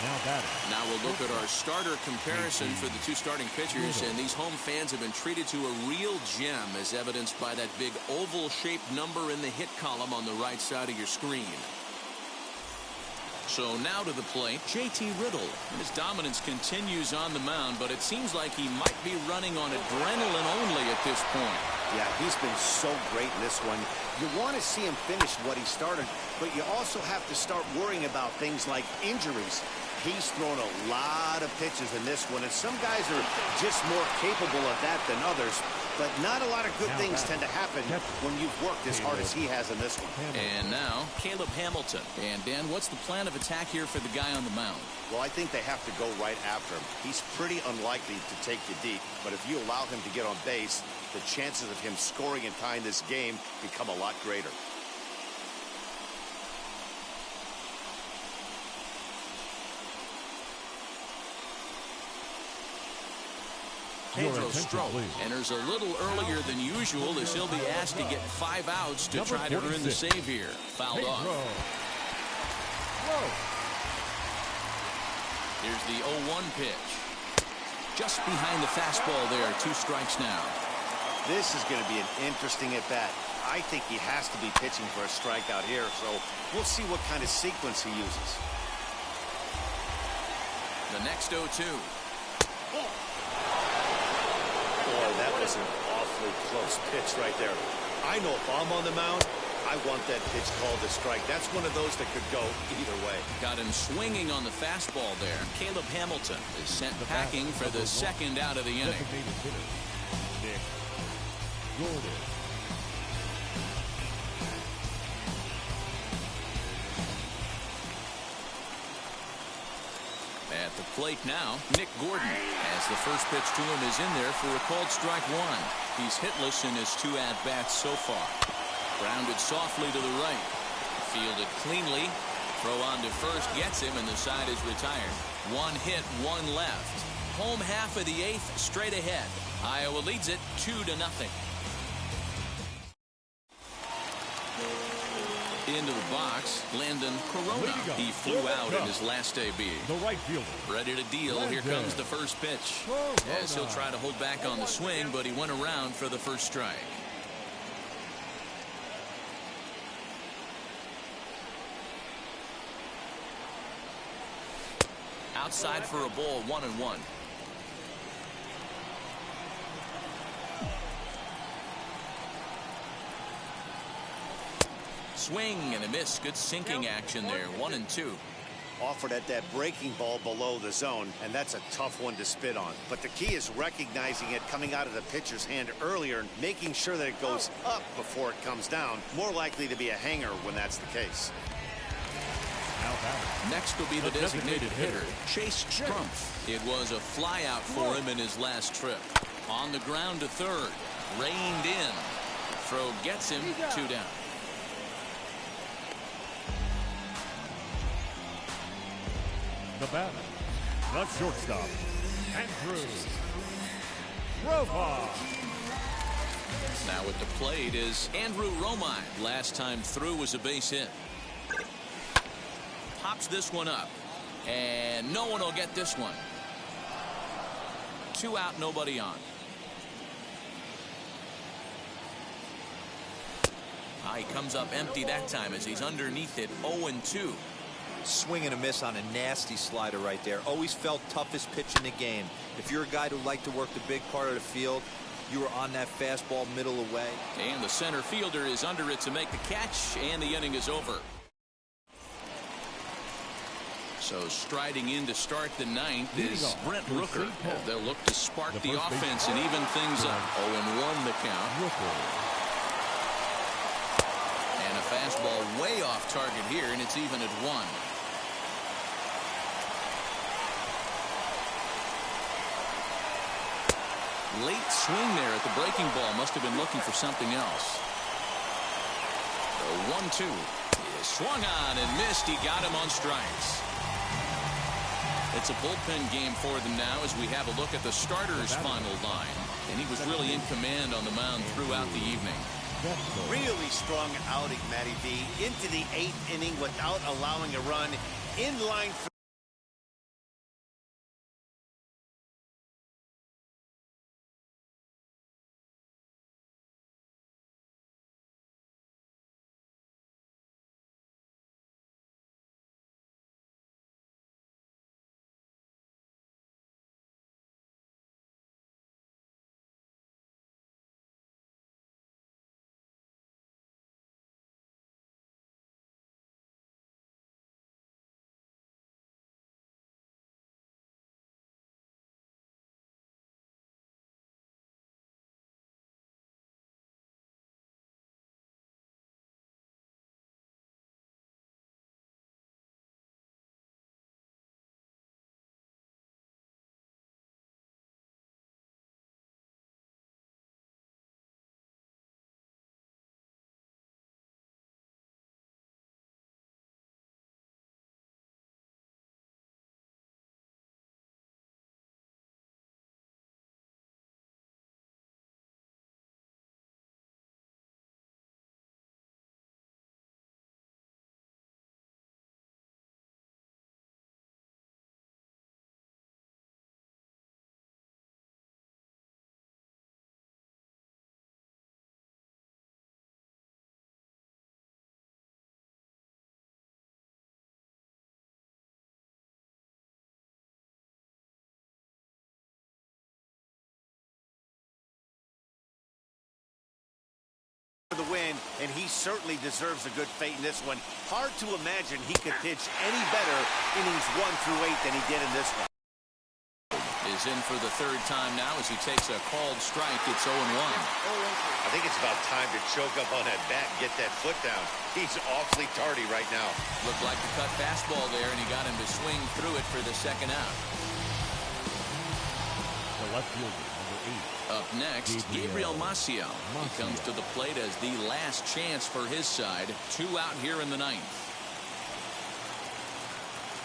[SPEAKER 4] Now batting.
[SPEAKER 1] Now we'll look at our starter comparison for the two starting pitchers, and these home fans have been treated to a real gem, as evidenced by that big oval-shaped number in the hit column on the right side of your screen. So now to the plate, JT Riddle. His dominance continues on the mound, but it seems like he might be running on adrenaline only at this point.
[SPEAKER 2] Yeah, he's been so great in this one. You want to see him finish what he started, but you also have to start worrying about things like injuries. He's thrown a lot of pitches in this one, and some guys are just more capable of that than others. But not a lot of good things tend to happen when you've worked as hard as he has in this one.
[SPEAKER 1] And now, Caleb Hamilton. And, Dan, what's the plan of attack here for the guy on the mound?
[SPEAKER 2] Well, I think they have to go right after him. He's pretty unlikely to take you deep. But if you allow him to get on base, the chances of him scoring and tying this game become a lot greater.
[SPEAKER 1] Pedro Strop enters a little earlier than usual, as he'll be asked to get 5 outs to try to earn the save here. Fouled off. Here's the 0-1 pitch. Just behind the fastball there. 2 strikes now.
[SPEAKER 2] This is going to be an interesting at-bat. I think he has to be pitching for a strikeout here, so we'll see what kind of sequence he uses.
[SPEAKER 1] The next 0-2.
[SPEAKER 2] Boy, that was an awfully close pitch right there. I know if I'm on the mound, I want that pitch called a strike. That's one of those that could go either way. Got him swinging on the fastball there. Caleb Hamilton is sent packing for the second out of the inning. At the plate now, Nick Gordon, as the first pitch to him is in there for a called strike 1. He's hitless in his 2 at-bats so far. Grounded softly to the right. Fielded cleanly. Throw on to first gets him, and the side is retired. 1 hit, 1 left. Home half of the 8th, straight ahead. Iowa leads it 2-0. Into the box, Landon Corona. He flew out in his last AB.
[SPEAKER 4] The right fielder.
[SPEAKER 1] Ready to deal. Here comes the first pitch. As he'll try to hold back on the swing, but he went around for the first strike. Outside for a ball, 1-1. Swing and a miss. Good sinking action there. 1-2. Offered at that breaking ball below the zone, and that's a tough one to spit on. But the key is recognizing it coming out of the pitcher's hand earlier and making sure that it goes up before it comes down. More likely to be a hanger when that's the case. Next will be the designated hitter, Chase Strumpf. It was a fly out for him in his last trip. On the ground to third. Reined in. Throw gets him 2 down.
[SPEAKER 4] The batter, the shortstop, Andrew Romine.
[SPEAKER 1] Now at the plate is Andrew Romine. Last time through was a base hit. Pops this one up, and no one will get this one. 2 out, nobody on. He comes up empty that time as he's underneath it. 0-2.
[SPEAKER 3] Swing and a miss on a nasty slider right there. Always felt toughest pitch in the game. If you're a guy who liked to work the big part of the field, you were on that fastball middle away.
[SPEAKER 1] And the center fielder is under it to make the catch, and the inning is over. So striding in to start the 9th is Brent Rooker. They'll look to spark the offense and even things up. 0-1 the count. And a fastball way off target here, and it's even at 1. Late swing there at the breaking ball. Must have been looking for something else. The 1-2 is swung on and missed. He got him on strikes. It's a bullpen game for them now as we have a look at the starters' final line. And he was really in command on the mound throughout the evening.
[SPEAKER 2] Really strong outing, Matty B. Into the 8th inning without allowing a run. In line for the win, and he certainly deserves a good fate in this one. Hard to imagine he could pitch any better innings 1 through 8 than he did in this one.
[SPEAKER 1] Is in for the third time now as he takes a called strike. It's 0-1.
[SPEAKER 2] I think it's about time to choke up on that bat and get that foot down. He's awfully tardy right now.
[SPEAKER 1] Looked like the cut fastball there, and he got him to swing through it for the second out.
[SPEAKER 4] The left fielder, number 8.
[SPEAKER 1] Up next, Gabriel Maciel. He comes to the plate as the last chance for his side. 2 out here in the 9th.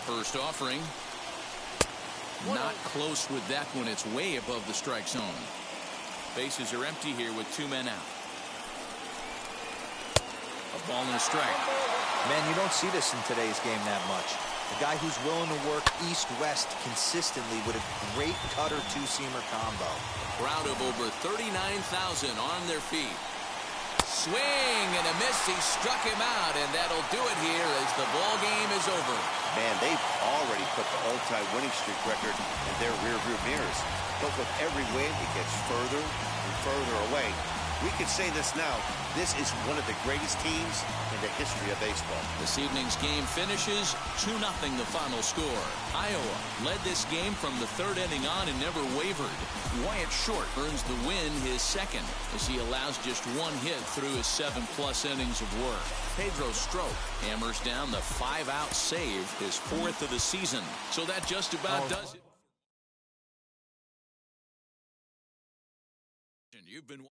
[SPEAKER 1] First offering. Not close with that one. It's way above the strike zone. Bases are empty here with 2 men out. A ball and a strike.
[SPEAKER 3] Man, you don't see this in today's game that much. A guy who's willing to work east-west consistently with a great cutter two-seamer combo.
[SPEAKER 1] Crowd of over 39,000 on their feet. Swing and a miss. He struck him out, and that'll do it here as the ball game is over.
[SPEAKER 2] Man, they've already put the all-time winning streak record in their rearview mirrors. But with every win, it gets further and further away. We could say this now. This is one of the greatest teams in the history of baseball.
[SPEAKER 1] This evening's game finishes 2-0 the final score. Iowa led this game from the 3rd inning on and never wavered. Wyatt Short earns the win, his second, as he allows just 1 hit through his 7+ innings of work. Pedro Strop hammers down the 5-out save, his 4th of the season. So that just about does it. You've been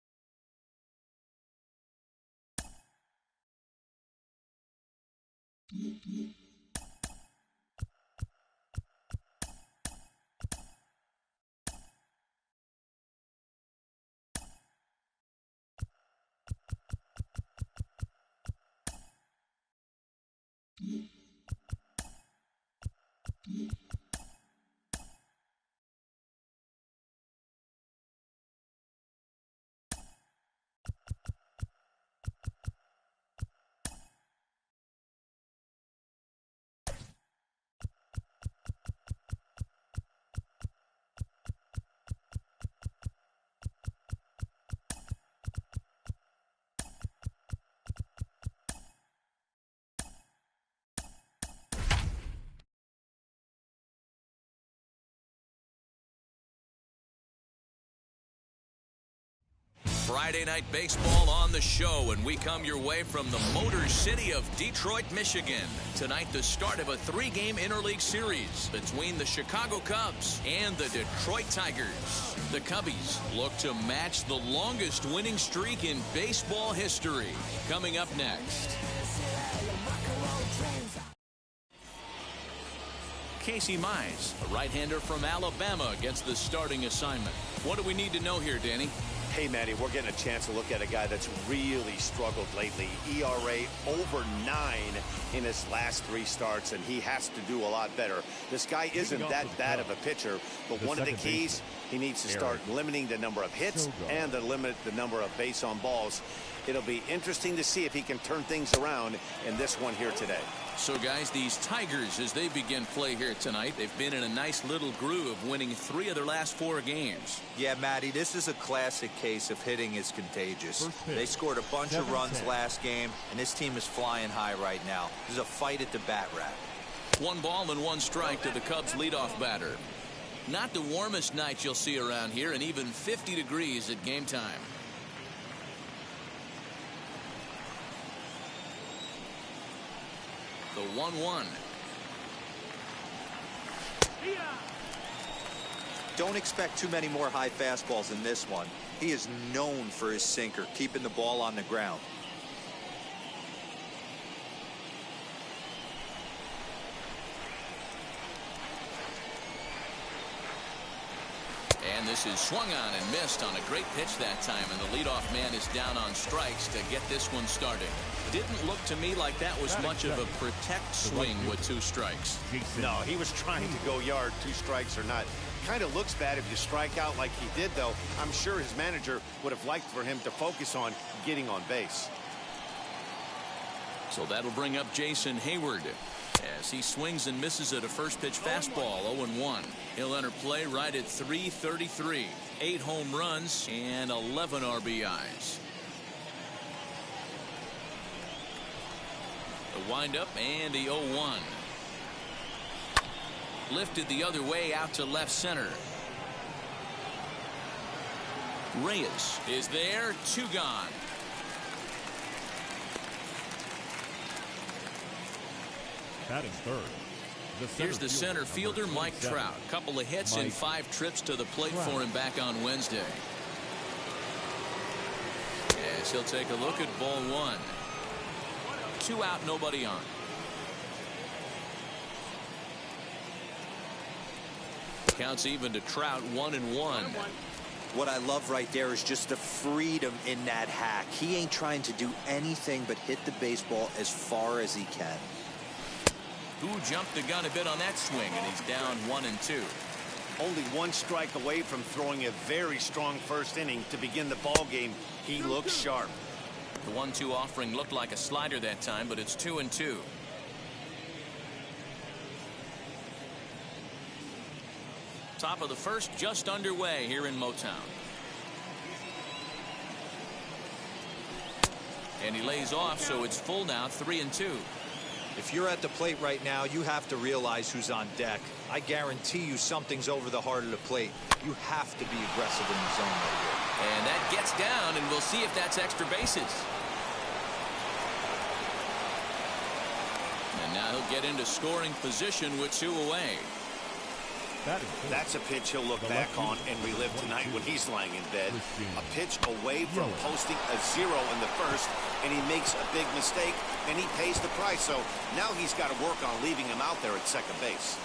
[SPEAKER 1] Friday Night Baseball on the show, and we come your way from the Motor City of Detroit, Michigan. Tonight, the start of a 3-game interleague series between the Chicago Cubs and the Detroit Tigers. The Cubbies look to match the longest winning streak in baseball history. Coming up next. Casey Mize, a right-hander from Alabama, gets the starting assignment. What do we need to know here, Danny?
[SPEAKER 2] Hey, Matty, we're getting a chance to look at a guy that's really struggled lately. ERA over 9 in his last 3 starts, and he has to do a lot better. This guy isn't that bad of a pitcher, but one of the keys, he needs to start limiting the number of hits and to limit the number of base on balls. It'll be interesting to see if he can turn things around in this one here today.
[SPEAKER 1] So, guys, these Tigers, as they begin play here tonight, they've been in a nice little groove, winning 3 of their last 4 games.
[SPEAKER 3] Yeah, Matty, this is a classic case of hitting is contagious. They scored a bunch of runs last game, and this team is flying high right now. There's a fight at the bat rack.
[SPEAKER 1] 1 ball and 1 strike to the Cubs leadoff batter. Not the warmest night you'll see around here, and even 50 degrees at game time. The 1-1.
[SPEAKER 3] Don't expect too many more high fastballs in this one. He is known for his sinker, keeping the ball on the ground.
[SPEAKER 1] And this is swung on and missed on a great pitch that time, and the leadoff man is down on strikes to get this one started. Didn't look to me like that was much of a protect swing with 2 strikes.
[SPEAKER 2] No, he was trying to go yard, 2 strikes or not. Kind of looks bad if you strike out like he did, though. I'm sure his manager would have liked for him to focus on getting on base.
[SPEAKER 1] So that'll bring up Jason Hayward as he swings and misses at a first pitch fastball. 0-1. He'll enter play right at .333. 8 home runs and 11 RBIs. The windup and the 0-1. Lifted the other way out to left center. Reyes is there. 2 gone.
[SPEAKER 4] Batting third.
[SPEAKER 1] Here's the center fielder, Mike Trout. Couple of hits and 5 trips to the plate for him back on Wednesday. As he'll take a look at ball 1. 2 out, nobody on. Counts even to Trout, 1-1.
[SPEAKER 3] What I love right there is just the freedom in that hack. He ain't trying to do anything but hit the baseball as far as he can.
[SPEAKER 1] Who jumped the gun a bit on that swing, and he's down 1-2.
[SPEAKER 2] Only 1 strike away from throwing a very strong first inning to begin the ball game. He looks sharp.
[SPEAKER 1] The 1-2 offering looked like a slider that time, but it's 2-2. Top of the first just underway here in Motown. And he lays off, so it's full now, 3-2.
[SPEAKER 3] If you're at the plate right now, you have to realize who's on deck. I guarantee you something's over the heart of the plate. You have to be aggressive in the zone right here.
[SPEAKER 1] And that gets down, and we'll see if that's extra bases. And now he'll get into scoring position with 2 away.
[SPEAKER 2] That's a pitch he'll look back on and relive tonight when he's lying in bed. A pitch away from posting a 0 in the first, and he makes a big mistake, and he pays the price. So now he's got to work on leaving him out there at second base.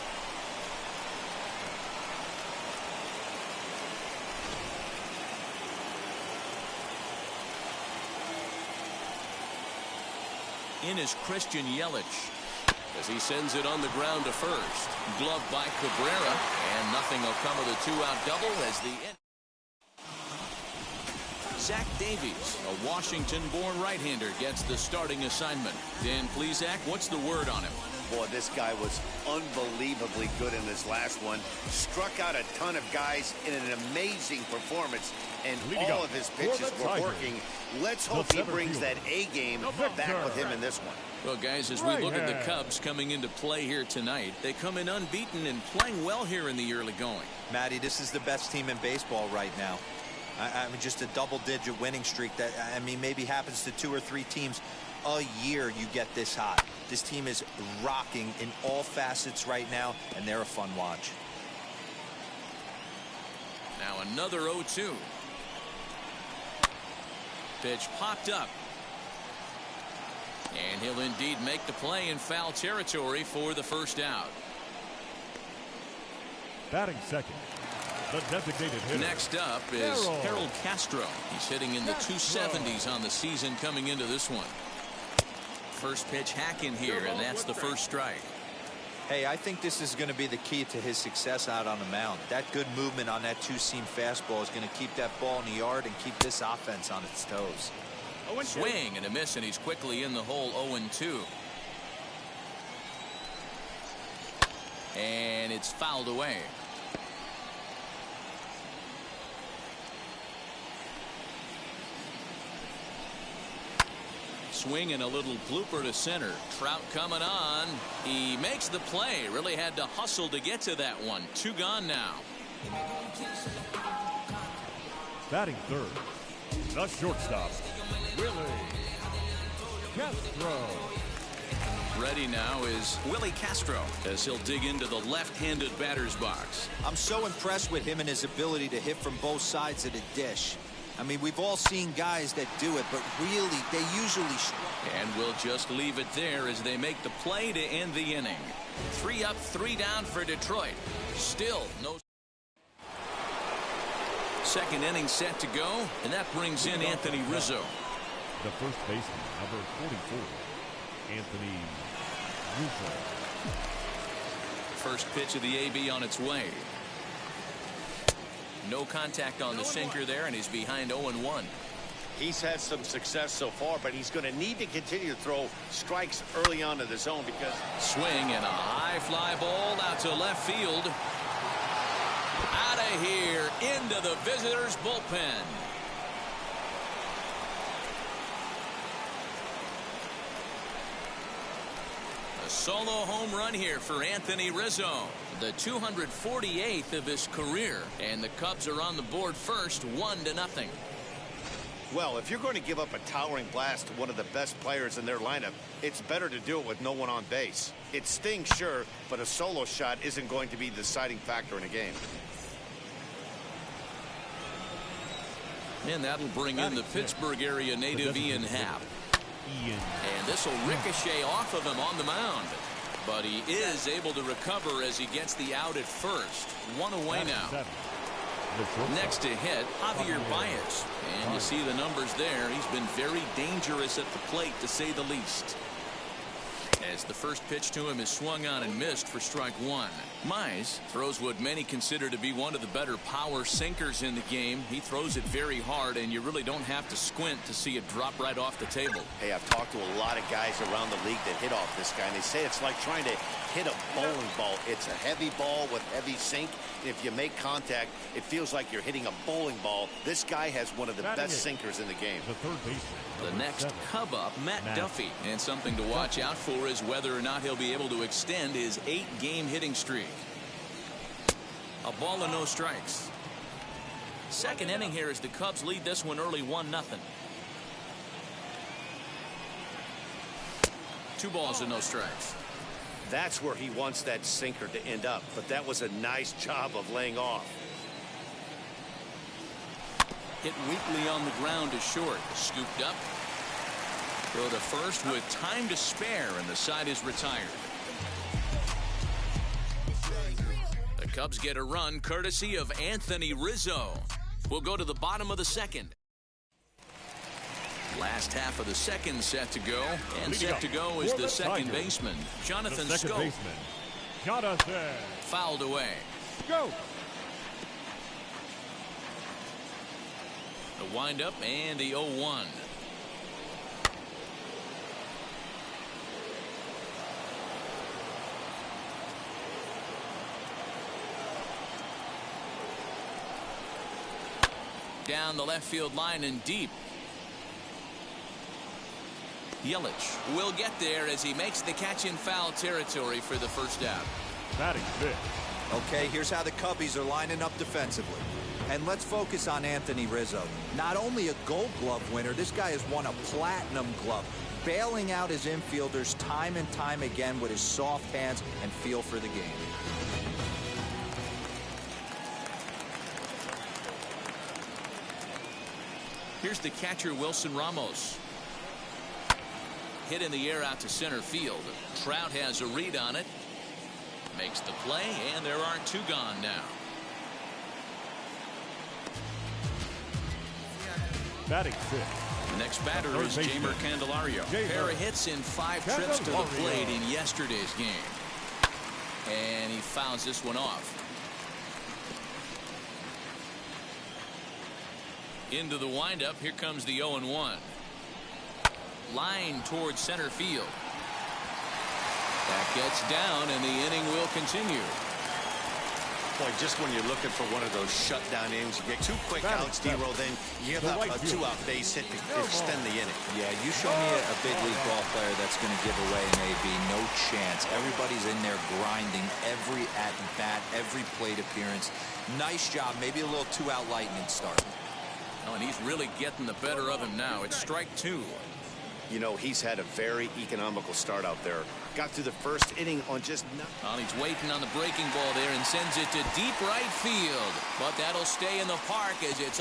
[SPEAKER 1] In is Christian Yelich, as he sends it on the ground to first. Gloved by Cabrera, and nothing will come of the 2-out double as the Zach Davies, a Washington-born right-hander, gets the starting assignment. Dan Plesac, what's the word on him?
[SPEAKER 2] Boy, this guy was unbelievably good in this last one. Struck out a ton of guys in an amazing performance, and all of his pitches were working. Let's hope he brings that A game back with him in this one.
[SPEAKER 1] Well, guys, as we look at the Cubs coming into play here tonight, they come in unbeaten and playing well here in the early going.
[SPEAKER 3] Matty, this is the best team in baseball right now. I mean, just a double-digit winning streak that, I mean, maybe happens to 2 or 3 teams a year. You get this hot. This team is rocking in all facets right now, and they're a fun watch.
[SPEAKER 1] Now another 0-2. Pitch popped up. And he'll indeed make the play in foul territory for the first out.
[SPEAKER 4] Batting second, the designated hitter.
[SPEAKER 1] Next up is Harold Castro. He's hitting in the 270s on the season coming into this one. First pitch hack in here, and that's the first strike.
[SPEAKER 3] Hey, I think this is going to be the key to his success out on the mound. That good movement on that 2-seam fastball is going to keep that ball in the yard and keep this offense on its toes.
[SPEAKER 1] Swing and a miss, and he's quickly in the hole. 0-2. And it's fouled away. Swing and a little blooper to center. Trout coming on. He makes the play. Really had to hustle to get to that one. 2 gone now.
[SPEAKER 4] Batting third, the shortstop, Willie Castro.
[SPEAKER 1] Ready now is Willie Castro as he'll dig into the left-handed batter's box.
[SPEAKER 3] I'm so impressed with him and his ability to hit from both sides of the dish. I mean, we've all seen guys that do it, but really, they usually...
[SPEAKER 1] And we'll just leave it there as they make the play to end the inning. 3 up, 3 down for Detroit. Still no... Second inning set to go, and that brings in Anthony Rizzo.
[SPEAKER 4] The first baseman, number 44, Anthony Rizzo.
[SPEAKER 1] First pitch of the AB on its way. No contact on the sinker there, and he's behind 0-1.
[SPEAKER 2] He's had some success so far, but he's going to need to continue to throw strikes early on in the zone because...
[SPEAKER 1] Swing and a high fly ball out to left field. Out of here into the visitors' bullpen. A solo home run here for Anthony Rizzo, the 248th of his career, and the Cubs are on the board first, 1-0.
[SPEAKER 2] Well, if you're going to give up a towering blast to one of the best players in their lineup, it's better to do it with no one on base. It stings, sure, but a solo shot isn't going to be the deciding factor in a game.
[SPEAKER 1] And that'll bring in the Pittsburgh area native Ian Happ. And this will ricochet off of him on the mound. But he is able to recover as he gets the out at first. One away now. Next to hit, Javier Baez. And you see the numbers there. He's been very dangerous at the plate, to say the least. As the first pitch to him is swung on and missed for strike one. Mize throws what many consider to be one of the better power sinkers in the game. He throws it very hard, and you really don't have to squint to see it drop right off the table.
[SPEAKER 2] Hey, I've talked to a lot of guys around the league that hit off this guy, and they say it's like trying to hit a bowling ball. It's a heavy ball with heavy sink. If you make contact, it feels like you're hitting a bowling ball. This guy has one of the best sinkers in the game.
[SPEAKER 1] The next Cub up, Matt Duffy. And something to watch out for is whether or not he'll be able to extend his 8-game hitting streak. A ball and no strikes. Second inning here as the Cubs lead this one early 1-0. 2 balls and no strikes.
[SPEAKER 2] That's where he wants that sinker to end up, but that was a nice job of laying off.
[SPEAKER 1] Hit weakly on the ground to short. Scooped up. Throw to first with time to spare, and the side is retired. The Cubs get a run courtesy of Anthony Rizzo. We'll go to the bottom of the second. Last half of the second set to go, and set to go is the second baseman, Jonathan Scope. Fouled away.
[SPEAKER 4] Go.
[SPEAKER 1] The windup and the 0-1. Down the left field line and deep. Yelich will get there as he makes the catch in foul territory for the first out.
[SPEAKER 4] Batting fifth.
[SPEAKER 3] Okay, here's how the Cubbies are lining up defensively. And let's focus on Anthony Rizzo. Not only a Gold Glove winner, this guy has won a Platinum Glove, bailing out his infielders time and time again with his soft hands and feel for the game.
[SPEAKER 1] Here's the catcher, Wilson Ramos. Hit in the air out to center field. Trout has a read on it. Makes the play, and there are 2 gone now.
[SPEAKER 4] Batting fifth.
[SPEAKER 1] Next batter is Jeimer Candelario. Pair of hits in 5 trips to the plate in yesterday's game. And he fouls this one off. Into the windup. Here comes the 0-1. Line towards center field. That gets down, and the inning will continue.
[SPEAKER 2] Boy, just when you're looking for one of those shutdown innings, you get 2 quick outs, D-Roll, then you give up a 2-out base hit to extend the inning.
[SPEAKER 3] Yeah, you show me a big league ball player that's going to give away an AB. No chance. Everybody's in there grinding every at-bat, every plate appearance. Nice job. Maybe a little 2-out lightning start.
[SPEAKER 1] Oh, and he's really getting the better of him now. It's strike 2.
[SPEAKER 2] You know, he's had a very economical start out there. Got through the first inning on just nothing.
[SPEAKER 1] Well, he's waiting on the breaking ball there and sends it to deep right field. But that'll stay in the park as it's